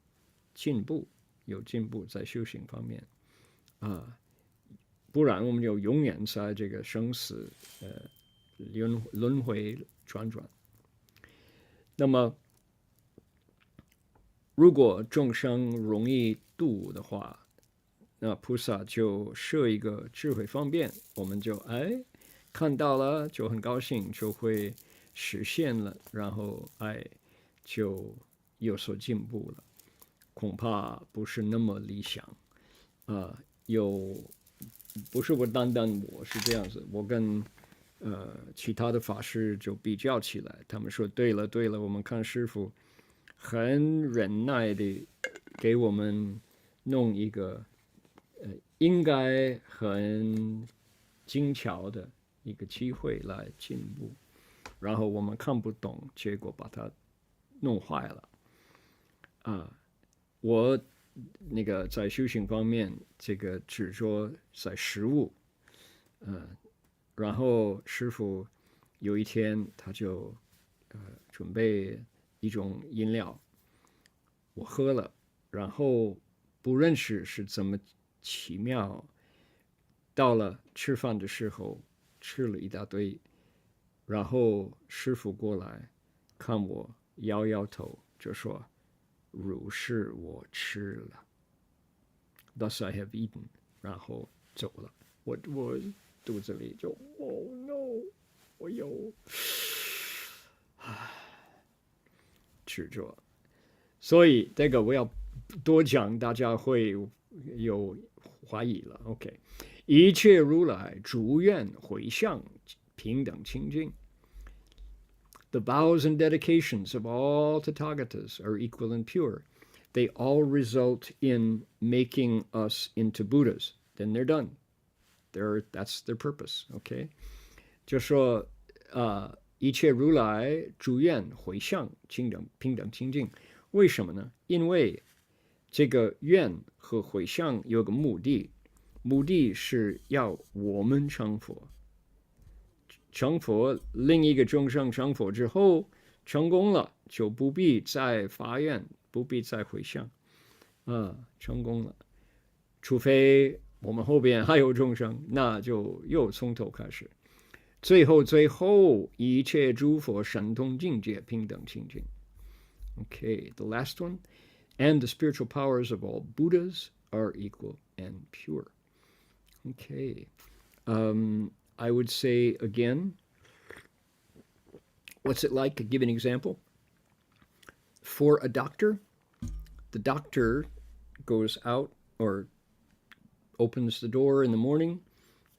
S1: 进步，有进步在修行方面不然我们就永远在这个生死轮回转。那么如果众生容易度的话，那菩萨就设一个智慧方便，我们就看到了就很高兴，就会实现了，然后就有所进步了。恐怕不是那么理想不是我单单我是这样子，我跟其他的法师就比较起来，他们说对了，我们看师父很忍耐的给我们弄一个应该很精巧的一个机会来进步，然后我们看不懂，结果把它弄坏了我那个在修行方面，这个执着在食物，然后师父有一天他就准备一种饮料，我喝了，然后不认识是怎么奇妙，到了吃饭的时候吃了一大堆，然后师父过来看我摇摇头，就说乳是我吃了 ，Thus I have eaten， 然后走了。我肚子里就 Oh no， 我有执着，所以这个我要多讲，大家会有怀疑了。OK， 一切如来诸愿回向平等清净。The vows and dedications of all Tathagatas are equal and pure. They all result in making us into Buddhas. Then they're done. That's their purpose. Okay? 就说一切如来诸愿回向平等清净。为什么呢？因为这个愿和回向有个目的，目的是要我们成佛。成佛，另一个众生成佛之后成功了，就不必再发愿，不必再回向，成功了。除非我们后边还有众生，那就又从头开始。最后，一切诸佛神通境界平等清净。Okay, the last one, and the spiritual powers of all Buddhas are equal and pure. Okay. I would say again, what's it like? I'll give an example. For a doctor, the doctor goes out or opens the door in the morning,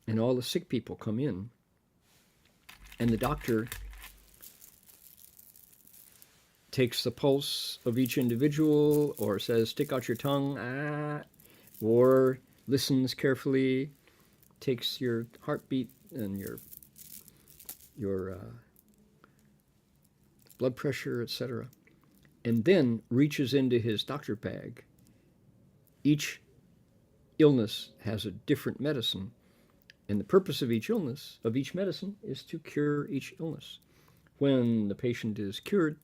S1: and all the sick people come in. And the doctor takes the pulse of each individual, or says, stick out your tongue, or listens carefully, takes your heartbeat and your blood pressure, etc., and then reaches into his doctor bag. Each illness has a different medicine, and the purpose of each illness, of each medicine, is to cure each illness. When the patient is cured,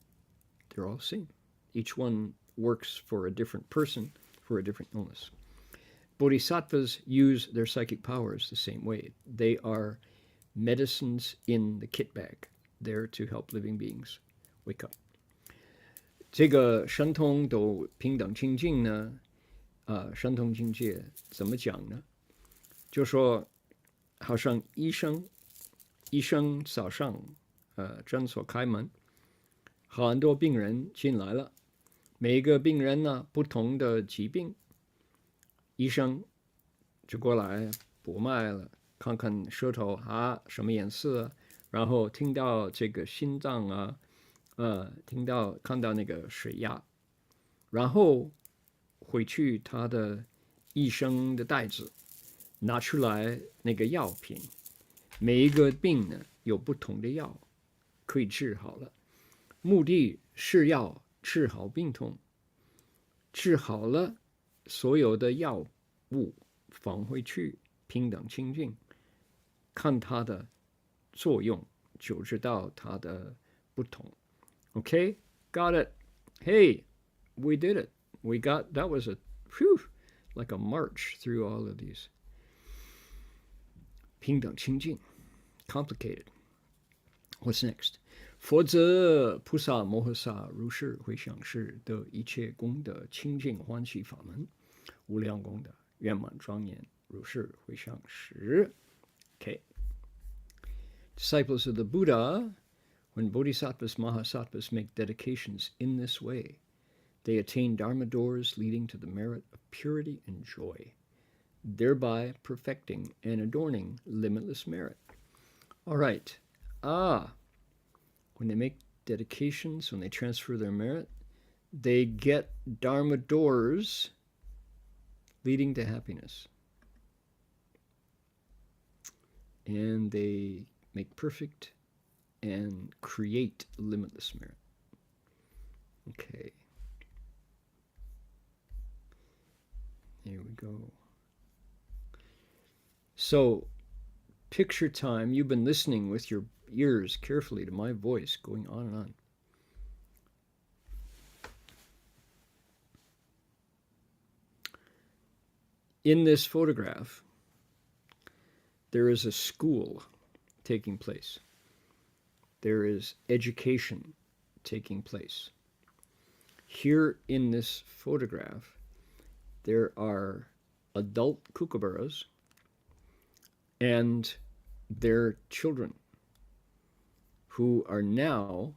S1: they're all the same. Each one works for a different person, for a different illness. Bodhisattvas use their psychic powers the same way. They are medicines in the kit bag, there to help living beings wake up. 这个神通都平等清净呢，神通境界怎么讲呢？就说好像医生早上诊所开门，很多病人进来了，每个病人呢不同的疾病。医生就过来补脉了，看看舌头什么颜色，然后听到这个心脏看到那个水压，然后回去他的医生的袋子拿出来那个药品，每一个病呢有不同的药可以治好了，目的是要治好病痛，治好了。所有的药物放回去，平等清净，看它的作用，就知道它的不同。Okay, got it. Hey, we did it. That was like a march through all of these. 平等清净 complicated. What's next? 佛则菩萨摩诃萨如是回向时得一切功德清净欢喜法门，无量功德圆满庄严如是回向时。Okay. Disciples of the Buddha, when bodhisattvas, mahasattvas make dedications in this way, they attain dharma doors leading to the merit of purity and joy, thereby perfecting and adorning limitless merit. All right. When they make dedications, when they transfer their merit, they get dharma doors leading to happiness. And they make perfect and create limitless merit. Okay. Here we go. So, picture time. You've been listening with your ears carefully to my voice going on and on. In this photograph, there is a school taking place. There is education taking place. Here in this photograph, there are adult kookaburras and their children who are now,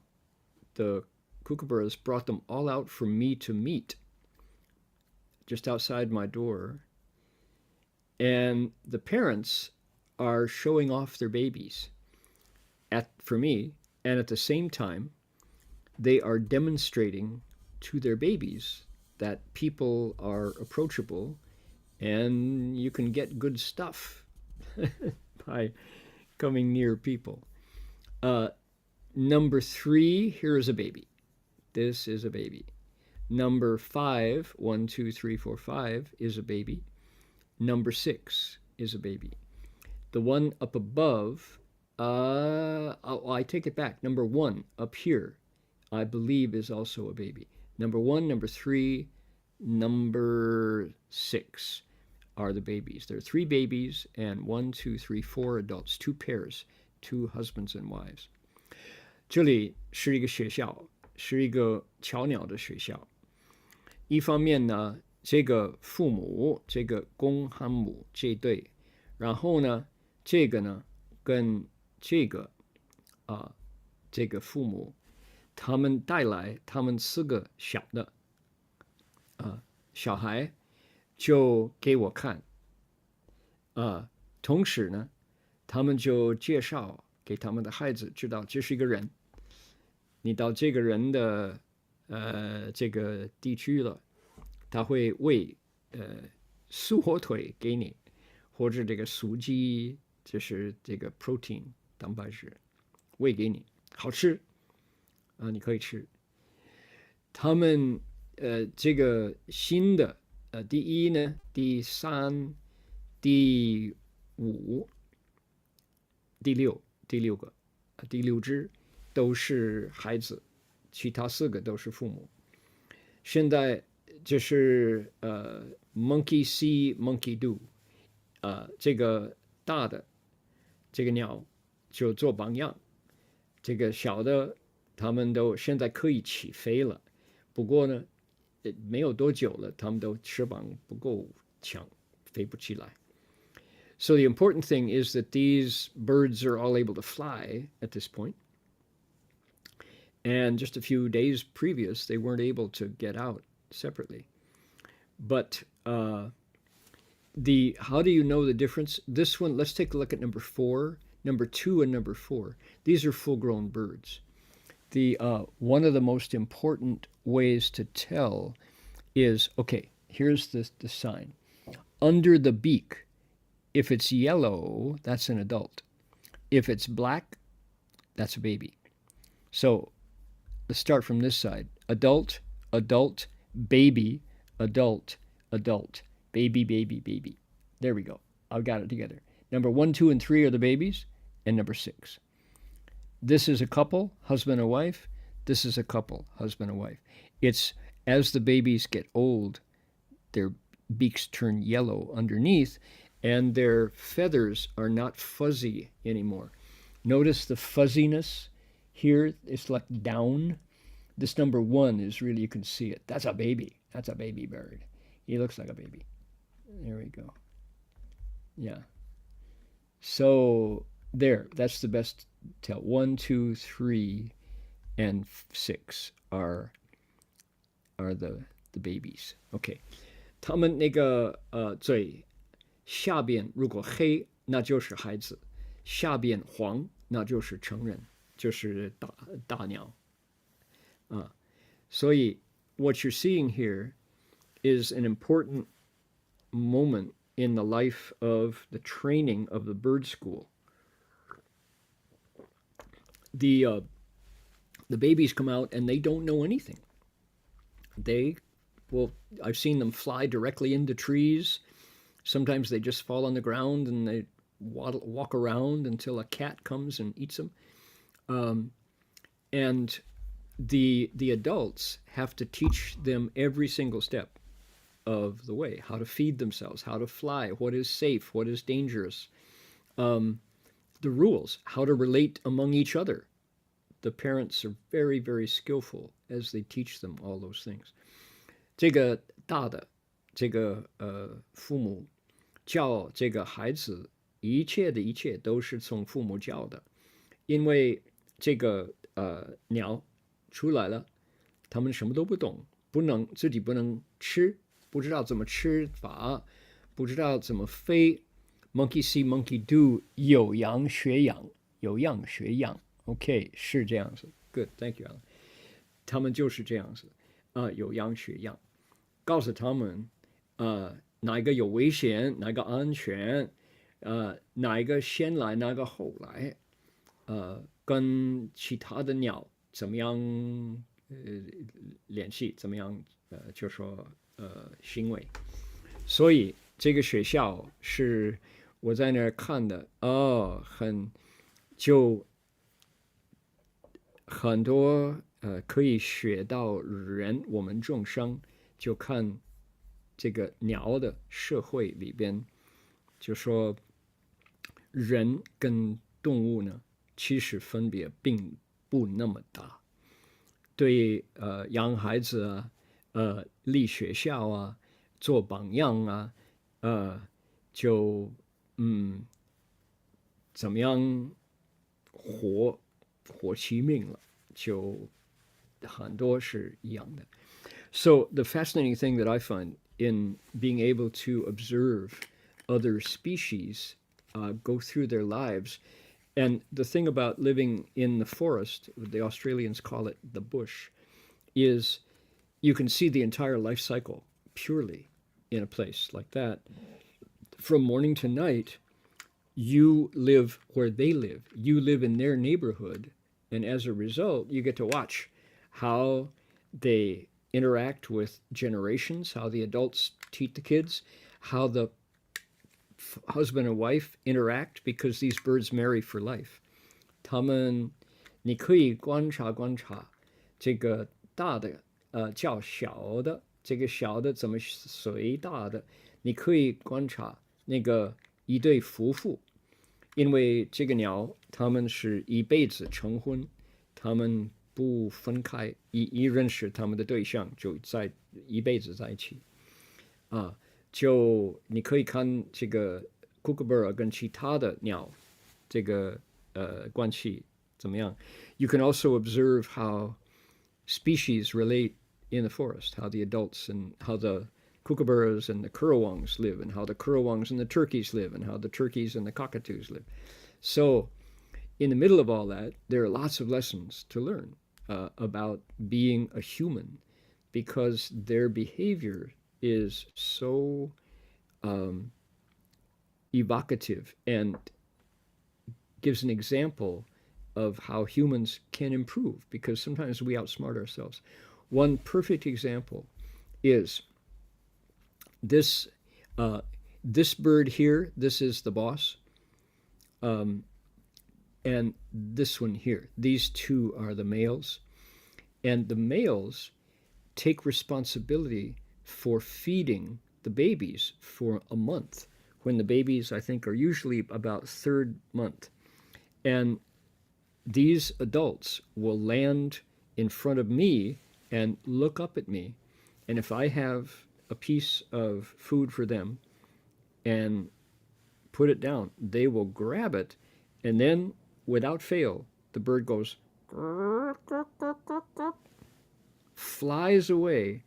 S1: the kookaburras brought them all out for me to meet just outside my door. And the parents are showing off their babies for me, and at the same time, they are demonstrating to their babies that people are approachable and you can get good stuff by coming near people. Number 3, here is a baby. This is a baby. Number 5, 1, 2, 3, 4, 5 is a baby. Number 6 is a baby. The one up above, I take it back. Number 1 up here, I believe is also a baby. Number 1, number 3, number 6 are the babies. There are 3 babies and 1, 2, 3, 4 adults, 2 pairs, 2 husbands and wives. 这里是一个学校，是一个巧鸟的学校。一方面呢，这个父母，这个公和母这对，然后呢，这个呢跟这个这个父母，他们带来他们4个小的小孩，就给我看同时呢，他们就介绍给他们的孩子知道这是一个人，你到这个人的这个地区了，他会喂素火腿给你，或者这个素鸡，就是这个 protein 蛋白质，喂给你，好吃你可以吃。他们这个新的第1呢，第3、第5、第6个第6只都是孩子，其他4个都是父母。现在就是monkey see monkey do 这个大的这个鸟就做榜样，这个小的他们都现在可以起飞了，不过呢没有多久了，他们都翅膀不够强，飞不起来。So the important thing is that these birds are all able to fly at this point. And just a few days previous, they weren't able to get out separately. But how do you know the difference? This one, let's take a look at number 4, number 2, and number 4. These are full-grown birds. One of the most important ways to tell is, okay, here's the sign. Under the beak, if it's yellow, that's an adult. If it's black, that's a baby. So let's start from this side. Adult, adult, baby, adult, adult, baby, baby, baby. There we go. I've got it together. Number 1, 2, and 3 are the babies, and number 6. This is a couple, husband and wife. This is a couple, husband and wife. It's as the babies get old, their beaks turn yellow underneath, and their feathers are not fuzzy anymore. Notice the fuzziness here. It's like down. This number 1 is really, you can see it. That's a baby. That's a baby bird. He looks like a baby. There we go. Yeah. So there, that's the best tell. 1, 2, 3, and 6 are the babies. Okay. 他们那个嘴下边如果黑，那就是孩子；下边黄，那就是成人，就是大鸟。所以 what you're seeing here is an important moment in the life of the training of the bird school. The babies come out and they don't know anything. They well, I've seen them fly directly into trees. Sometimes they just fall on the ground and they walk around until a cat comes and eats them. And the adults have to teach them every single step of the way, how to feed themselves, how to fly, what is safe, what is dangerous, the rules, how to relate among each other. The parents are very, very skillful as they teach them all those things. 这个大的这个父母教这个孩子一切的一切都是从父母教的，因为这个鸟出来了，他们什么都不懂，自己不能吃，不知道怎么吃法，不知道怎么飞。Monkey see, monkey do， 有样学样，有样学样。OK， 是这样子。Good， thank you， Alan。他们就是这样子，有样学样，告诉他们，哪一个有危险，哪一个安全，哪一个先来，哪个后来，跟其他的鸟怎么样联系，怎么样就说行为。所以这个学校是我在那儿看的，很多可以学到人，我们众生就看这个鸟的社会里边，就说人跟动物呢，其实分别并不那么大。对养孩子啊，立学校啊，做榜样啊，就怎么样活其命了，就很多是一样的。So the fascinating thing that I find in being able to observe other species go through their lives, and the thing about living in the forest, the Australians call it the bush, is you can see the entire life cycle purely in a place like that. From morning to night, you live where they live. You live in their neighborhood, and as a result, you get to watch how they interact with generations, how the adults teach the kids, how the husband and wife interact, because these birds marry for life. 他们，你可以观察这个大的叫小的，这个小的怎么随大的，你可以观察那个一对夫妇，因为这个鸟他们是一辈子成婚，他们不分开，一认识他们的对象就在一辈子在一起就你可以看这个 kookaburra 跟其他的鸟这个关系怎么样。You can also observe how species relate in the forest, how the adults and how the kookaburras and the currawongs live, and how the currawongs and the turkeys live, and how the turkeys and the cockatoos live. So in the middle of all that, there are lots of lessons to learn about being a human, because their behavior is so evocative and gives an example of how humans can improve, because sometimes we outsmart ourselves. One perfect example is this bird here. This is the boss, and this one here. These two are the males, and the males take responsibility for feeding the babies for a month, when the babies, I think, are usually about third month. And these adults will land in front of me and look up at me. And if I have a piece of food for them and put it down, they will grab it, and then without fail, the bird goes, flies away,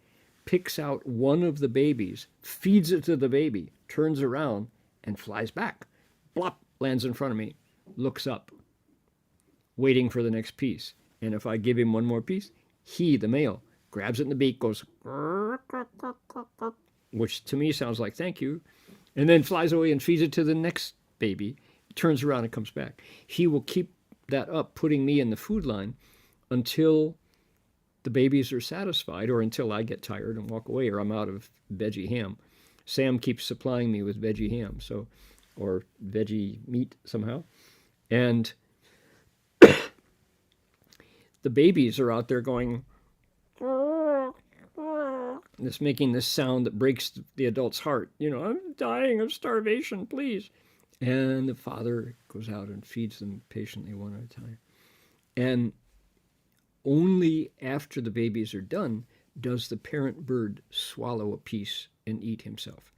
S1: picks out one of the babies, feeds it to the baby, turns around, and flies back. Blop, lands in front of me, looks up, waiting for the next piece. And if I give him one more piece, he, the male, grabs it in the beak, goes, which to me sounds like thank you, and then flies away and feeds it to the next baby, turns around and comes back. He will keep that up, putting me in the food line until the babies are satisfied, or until I get tired and walk away, or I'm out of veggie ham. Sam keeps supplying me with veggie ham, so, or veggie meat somehow. And the babies are out there going, it's making this sound that breaks the adult's heart. You know, I'm dying of starvation, please. And the father goes out and feeds them patiently one at a time. And only after the babies are done does the parent bird swallow a piece and eat himself.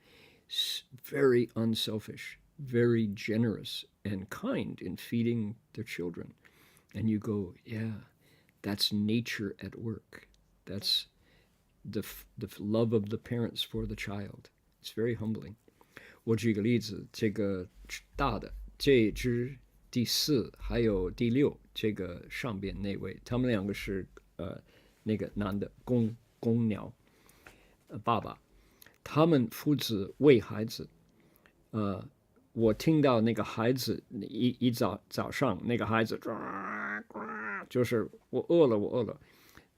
S1: Very unselfish, very generous and kind in feeding their children. And you go, yeah, that's nature at work. That's the love of the parents for the child. It's very humbling. 我举个例子，这个大的这只第4还有第6，这个上边那位，他们两个是那个男的公鸟，爸爸，他们父子喂孩子，我听到那个孩子一早上那个孩子就是我饿了，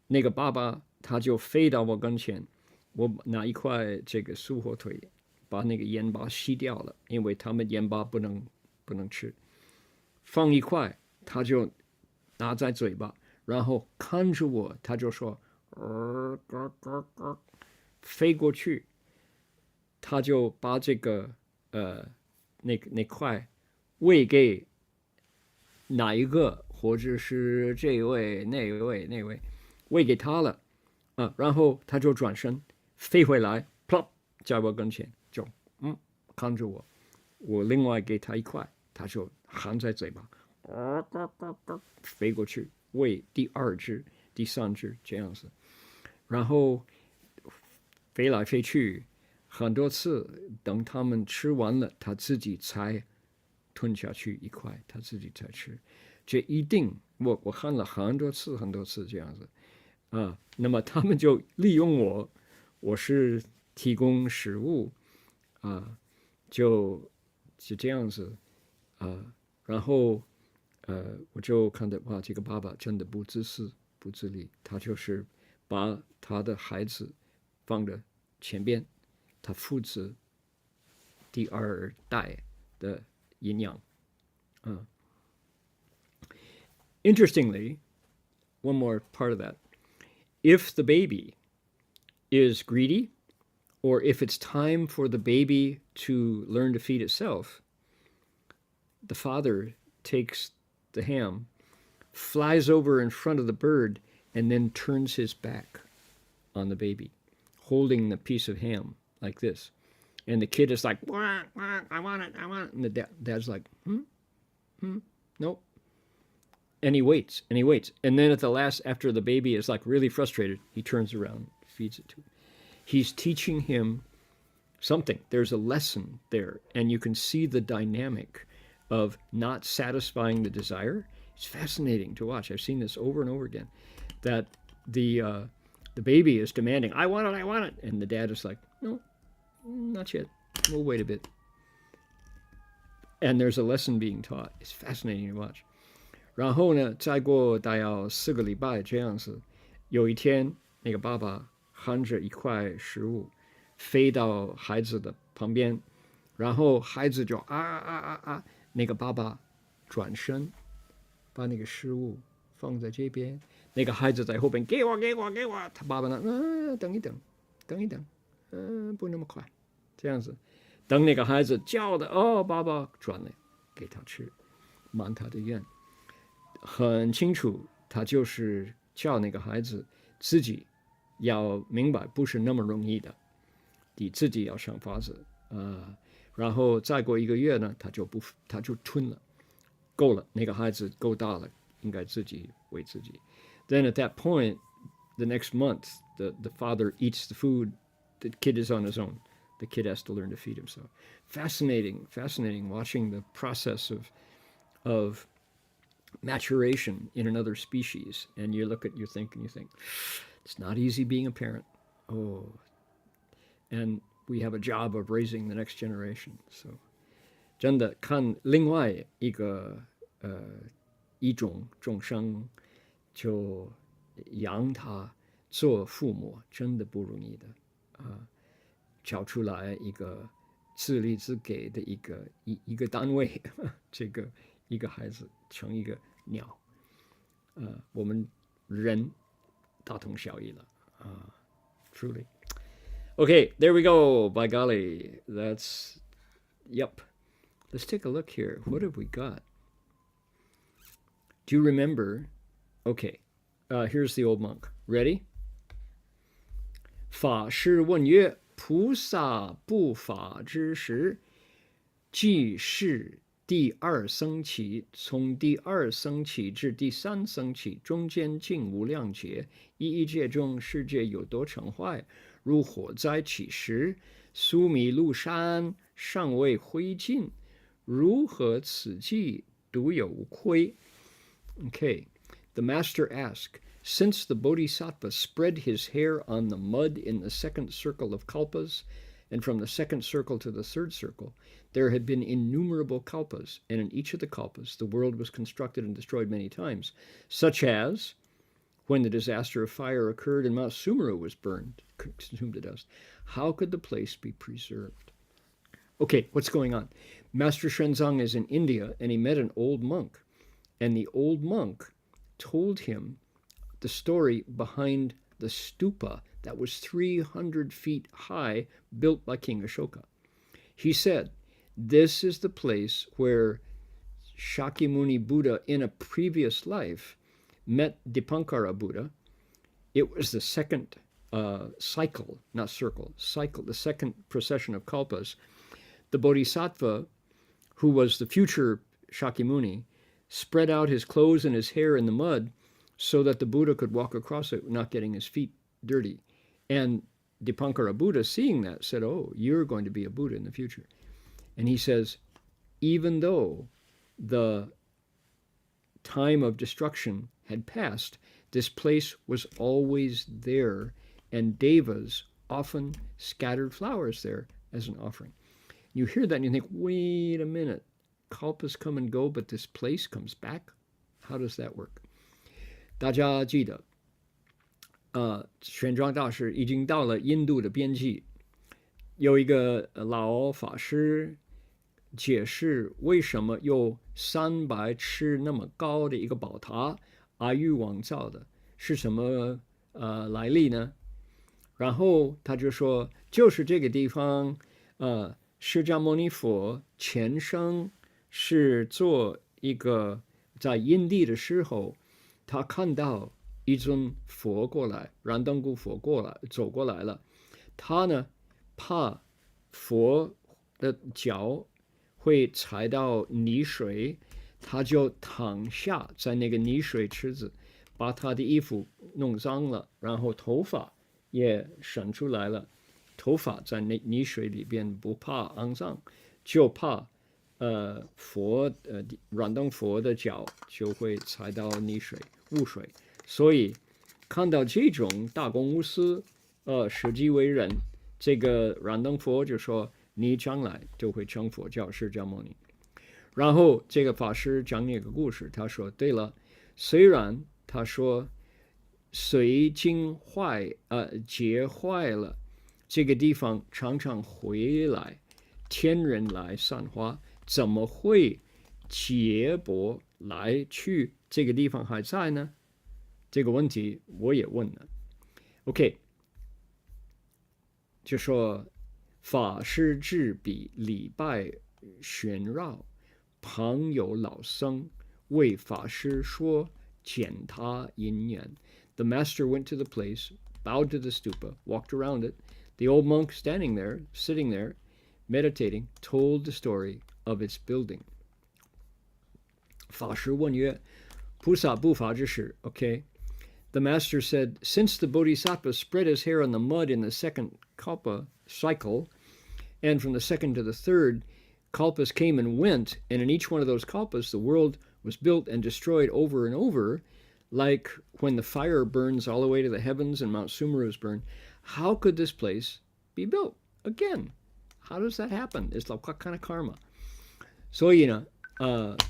S1: 那个爸爸他就飞到我跟前，我拿一块这个素火腿，把那个盐巴吸掉了，因为他们盐巴不能吃，放一块，他就拿在嘴巴，然后看着我，他就说飞过去，他就把这个那块喂给哪一个，或者是这位那位喂给他了然后他就转身飞回来 plop 在我跟前，就看着我，我另外给他一块，他就含在嘴巴飞过去喂第2只第3只这样子，然后飞来飞去很多次，等他们吃完了，他自己才吞下去一块，他自己才吃。这一定我看了很多次这样子那么他们就利用我是提供食物就这样子然后我就看到哇，这个爸爸真的不自私不自利，他就是把他的孩子放在前边，他父子第2代的营养Interestingly, one more part of that. If the baby is greedy, or if it's time for the baby to learn to feed itself, the father takes the ham, flies over in front of the bird, and then turns his back on the baby, holding the piece of ham like this. And the kid is like, wah, wah, I want it. And the dad's like, nope. And he waits. And then at the last, after the baby is like really frustrated, he turns around, feeds it to him. He's teaching him something. There's a lesson there. And you can see the dynamic of not satisfying the desire. It's fascinating to watch. I've seen this over and over again. That the baby is demanding, I want it. And the dad is like, no, not yet. We'll wait a bit. And there's a lesson being taught. It's fascinating to watch. 然后呢，再过大约4个礼拜这样子，有一天，那个爸爸含着一块食物飞到孩子的旁边，然后孩子就那个爸爸转身把那个食物放在这边，那个孩子在后边给我，他爸爸呢，等一等，不那么快，这样子，等那个孩子叫的爸爸转来给他吃，满他的愿。很清楚，他就是叫那个孩子自己要明白，不是那么容易的，你自己要想法子然后再过1个月呢，他就吞了，够了，那个孩子够大了，应该自己喂自己。Then at that point, the next month, the father eats the food. The kid is on his own. The kid has to learn to feed himself. Fascinating watching the process of maturation in another species. And you look at, you think, it's not easy being a parent. And we have a job of raising the next generation. So 真的看另外一种众生，就养他做父母真的不容易的找出来一个自立自给的一个单位，这个一个孩子成一个鸟，我们人大同小异了truly. Okay, there we go. By golly, that's yep. Let's take a look here. What have we got? Do you remember? Okay, here's the old monk. Ready? 法师问曰：菩萨不法之时，即是第二生起，从第二生起至第三生起，中间尽无量劫，一界中世界有多成坏，如火灾起时，苏米庐山尚未灰烬，如何此际独有亏？ Okay, the master asked, since the bodhisattva spread his hair on the mud in the second circle of kalpas, and from the second circle to the third circle, there had been innumerable kalpas, and in each of the kalpas the world was constructed and destroyed many times, such as when the disaster of fire occurred and Mount Sumeru was burned, consumed to dust. How could the place be preserved? Okay, what's going on? Master Shenzong is in India, and he met an old monk. And the old monk told him the story behind the stupa that was 300 feet high, built by King Ashoka. He said, this is the place where Shakyamuni Buddha in a previous life met Dipankara Buddha. It was the second cycle, not circle, cycle, the second procession of kalpas. The bodhisattva, who was the future Shakyamuni, spread out his clothes and his hair in the mud so that the Buddha could walk across it, not getting his feet dirty. And Dipankara Buddha, seeing that, said, oh, you're going to be a Buddha in the future. And he says, even though the time of destruction had passed, this place was always there, and devas often scattered flowers there as an offering. You hear that and you think, wait a minute, kalpas come and go, but this place comes back? How does that work? 大家记得玄奘大师已经到了印度的边际，有一个老法师解释为什么有300尺那么高的一个宝塔，阿育王造的，是什么来历呢？然后他就说，就是这个地方释迦牟尼佛前生是做一个在印地的时候，他看到一尊佛过来，燃灯古佛走过来了，他呢怕佛的脚会踩到泥水，他就躺下在那个泥水池子，把他的衣服弄脏了，然后头发也伸出来了，头发在泥水里边不怕肮脏，就怕燃灯佛的脚就会踩到泥水污水，所以看到这种大公无私舍己为人，这个燃灯佛就说你将来就会成佛，叫释迦牟尼。然后这个法师讲一个故事，他说对了，虽然他说水晶结坏了，这个地方常常回来天人来散花，怎么会结帛来去这个地方还在呢？这个问题我也问了。OK， 就说法师至彼礼拜旋绕，旁有老僧为法师说简他因缘。The master went to the place, bowed to the stupa, walked around it. The old monk standing there, sitting there, meditating, told the story of its building. 法师问曰：菩萨不法之时 Okay. The master said, since the bodhisattva spread his hair on the mud in the second kalpa cycle, and from the second to the third, kalpas came and went, and in each one of those kalpas, the world was built and destroyed over and over, like when the fire burns all the way to the heavens and Mount Sumeru is burned. How could this place be built again? How does that happen? It's like what kind of karma? 所以呢，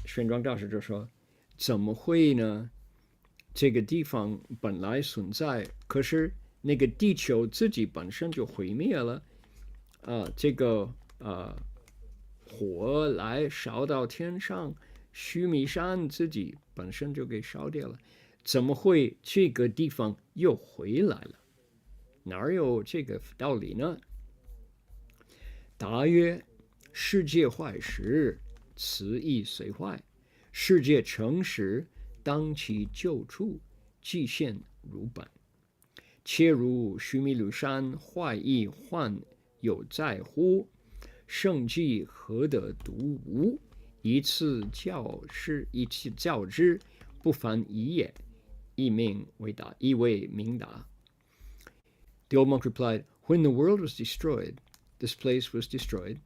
S1: 玄奘大师就说，怎么会呢？这个地方本来存在，可是那个地球自己本身就毁灭了，这个火来烧到天上，须弥山自己本身就给烧掉了，怎么会这个地方又回来了？哪有这个道理呢？答曰：世界坏时，此亦虽坏；世界成时，当其旧处，既现如本。切如须弥庐山坏亦患有在乎？圣迹何得独无？一次教之，不凡已也。亦为明达。The old monk replied, when the world was destroyed, this place was destroyed,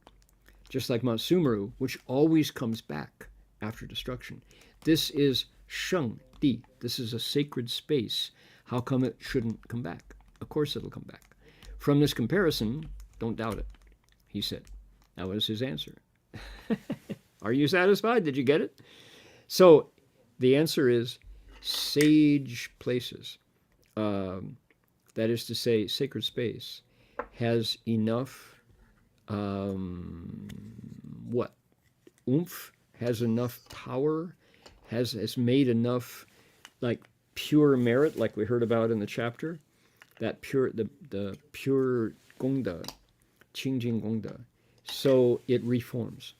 S1: just like Mount Sumeru, which always comes back after destruction. This is Sheng Di. This is a sacred space. How come it shouldn't come back? Of course it'll come back. From this comparison, don't doubt it, he said. That was his answer. Are you satisfied? Did you get it? So the answer is sage places. That is to say, sacred space has enough, oomph, has enough power, has made enough, like, pure merit, like we heard about in the chapter, that pure, the pure gongda, qingjing gongda, so it reforms.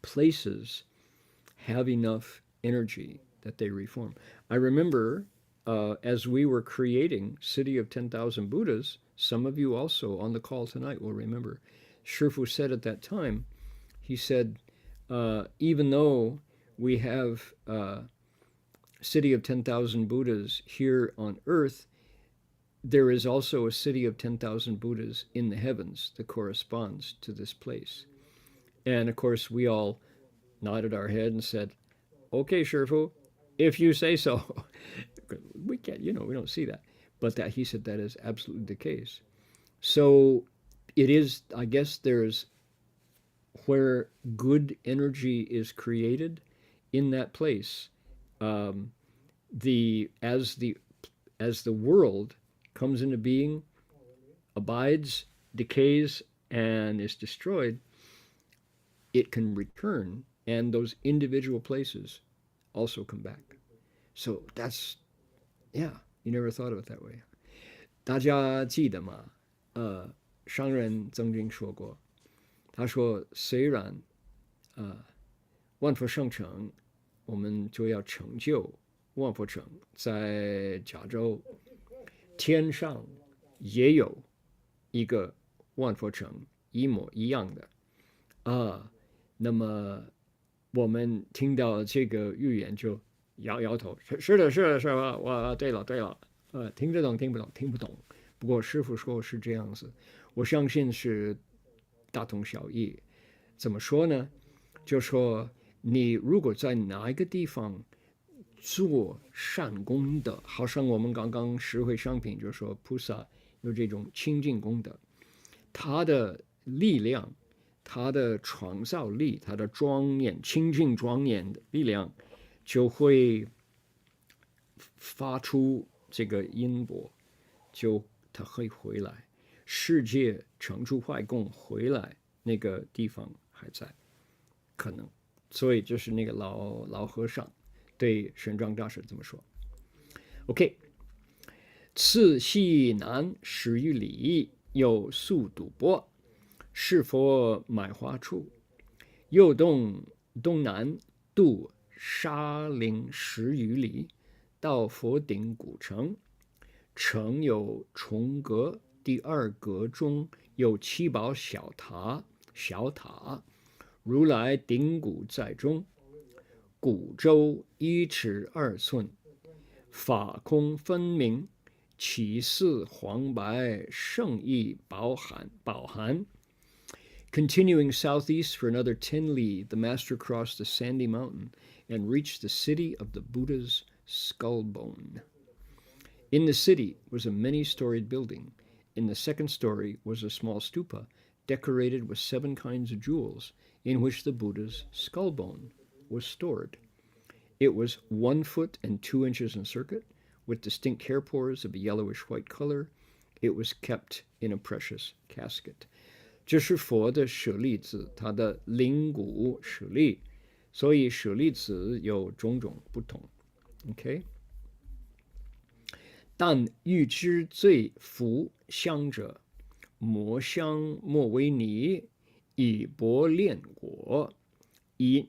S1: Places have enough energy that they reform. I remember as we were creating City of 10,000 Buddhas, some of you also on the call tonight will remember, Shifu said at that time, he said, even though we have City of 10,000 Buddhas here on earth, there is also a City of 10,000 Buddhas in the heavens that corresponds to this place. And of course, we all nodded our head and said, okay, Shifu, if you say so. We can't, we don't see that. But that he said that is absolutely the case. So it is, I guess there's where good energy is created in that place. As the world comes into being, abides, decays, and is destroyed, it can return, and those individual places also come back. So that's, yeah, you never thought of it that way. 大家记得吗？商人曾经说过，他说虽然万佛圣城，我们就要成就万佛城，在加州天上也有一个万佛城，一模一样的那么我们听到这个预言就摇摇头，是的，是的，是吧？哇，对了，听得懂，听不懂，听不懂。不过师父说是这样子，我相信是大同小异。怎么说呢？就说你如果在哪一个地方做善功德，好像我们刚刚实惠商品就说菩萨有这种清净功德，他的力量，他的创造力，他的庄严、清净庄严的力量，就会发出这个音波，就它会回来，世界成住坏供回来，那个地方还在，可能。所以就是那个老和尚对玄奘大师这么说。OK， 次西南10余里，有宿赌钵，是佛买花处。右东南渡沙陵10余里，到佛顶古城。城有重阁，第2阁中有7宝小塔，如来顶骨在中，骨周1尺2寸，法空分明，其似黄白，圣意饱含。Continuing southeast for another 10 li, the master crossed the sandy mountain and reached the city of the Buddha's skull bone. In the city was a many-storied building. In the second story was a small stupa, decorated with 7 kinds of jewels, in which the Buddha's skull bone was stored. It was 1 foot and 2 inches in circuit, with distinct hair pores of a yellowish-white color. It was kept in a precious casket. 这是佛的舍利子，它的灵骨舍利，所以舍利子有种种不同。OK， 但欲知最福香者，磨香莫为泥，以薄炼果。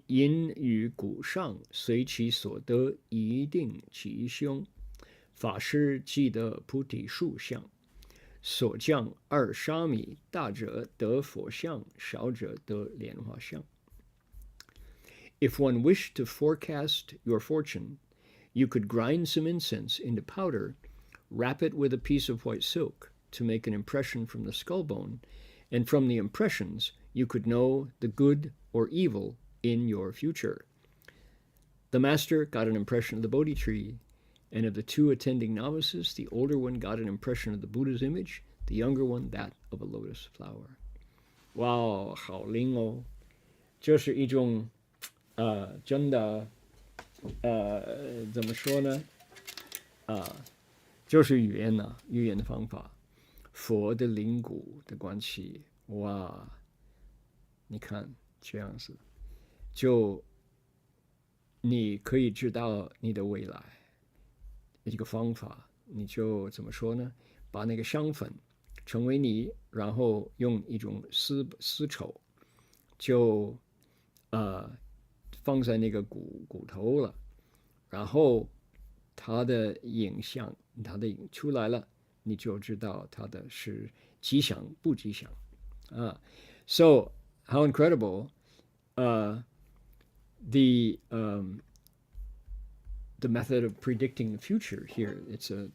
S1: 因于骨上，随其所得，一定吉凶。法师记得菩提树相，所降2沙弥，大者得佛像，小者得莲花像。If one wished to forecast your fortune, you could grind some incense into powder, wrap it with a piece of white silk to make an impression from the skull bone, and from the impressions you could know the good or evil in your future. The master got an impression of the Bodhi tree, and of the 2 attending novices, the older one got an impression of the Buddha's image, the younger one that of a lotus flower. Wow, 好灵哦！这是一种真的怎么说呢？就是语言呢，语言的方法，佛的灵骨的关系。哇，你看这样子。就你可以知道你的未来一个方法，你就怎么说呢？把那个香粉成为泥，然后用一种丝绸就放在那个骨头了，然后它的影像，它的影出来了，你就知道它的是吉祥不吉祥啊。So how incredible! The method of predicting the future here. It's a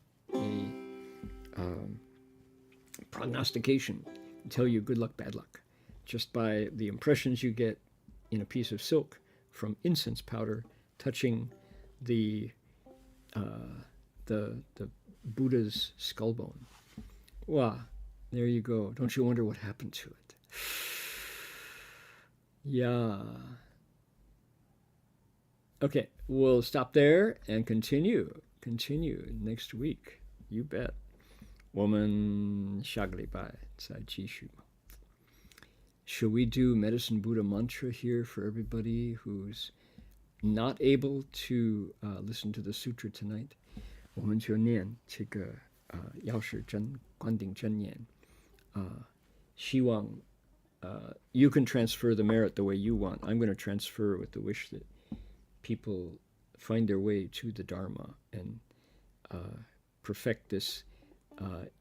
S1: prognostication, tell you good luck, bad luck, just by the impressions you get in a piece of silk from incense powder touching the Buddha's skull bone. Wow, there you go. Don't you wonder what happened to it? Yeah. Okay, we'll stop there and continue next week. You bet. 我们下个礼拜再继续。Should we do Medicine Buddha mantra here for everybody who's not able to listen to the sutra tonight? 我们就念这个药师观顶真言。希望you can transfer the merit the way you want. I'm going to transfer with the wish that people find their way to the Dharma and perfect this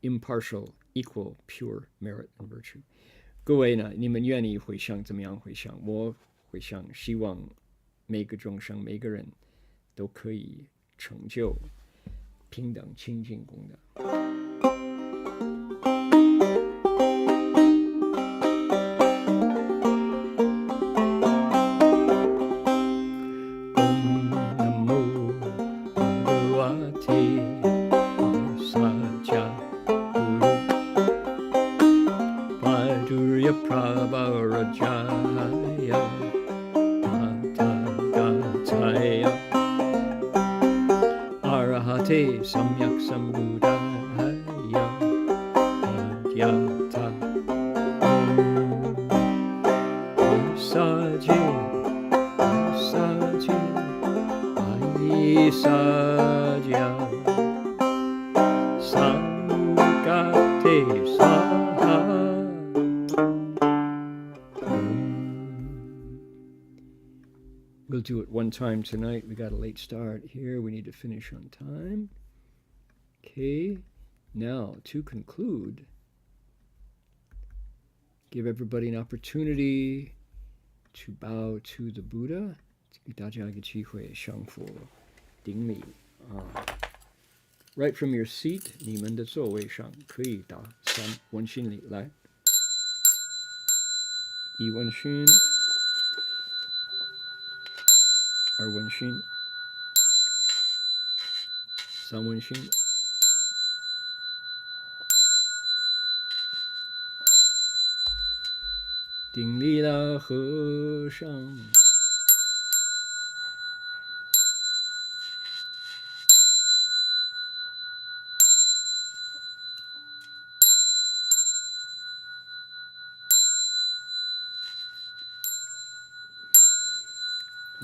S1: impartial, equal, pure merit and virtue. 各位呢，你们愿意回向怎么样回向？我回向，希望每个众生、每个人都可以成就平等清净功德。Samyak Sambuddhaya Adhyata Saji Saji Aisaja Samukate Saha. We'll do it one time tonight. We got a late start here. We need to finish on time. Okay, now to conclude, give everybody an opportunity to bow to the Buddha. 给大家一个机会向佛顶礼啊。Right from your seat, 你们的座位上可以打3问心礼来。1问心，2问心，3问心。顶礼了和尚，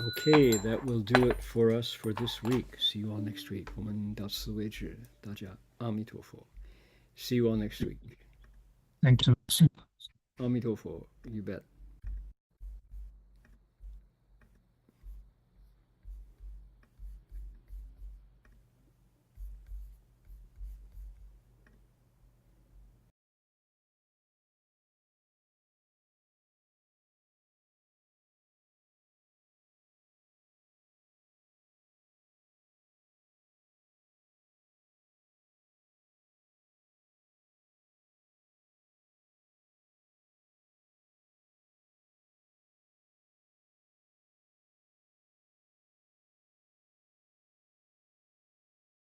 S1: Okay, that will do it for us for this week. See you all next week. 我们到此为止，大家阿弥陀佛。See you all next week.
S3: Thank you so much.
S1: 阿弥陀佛 you bet.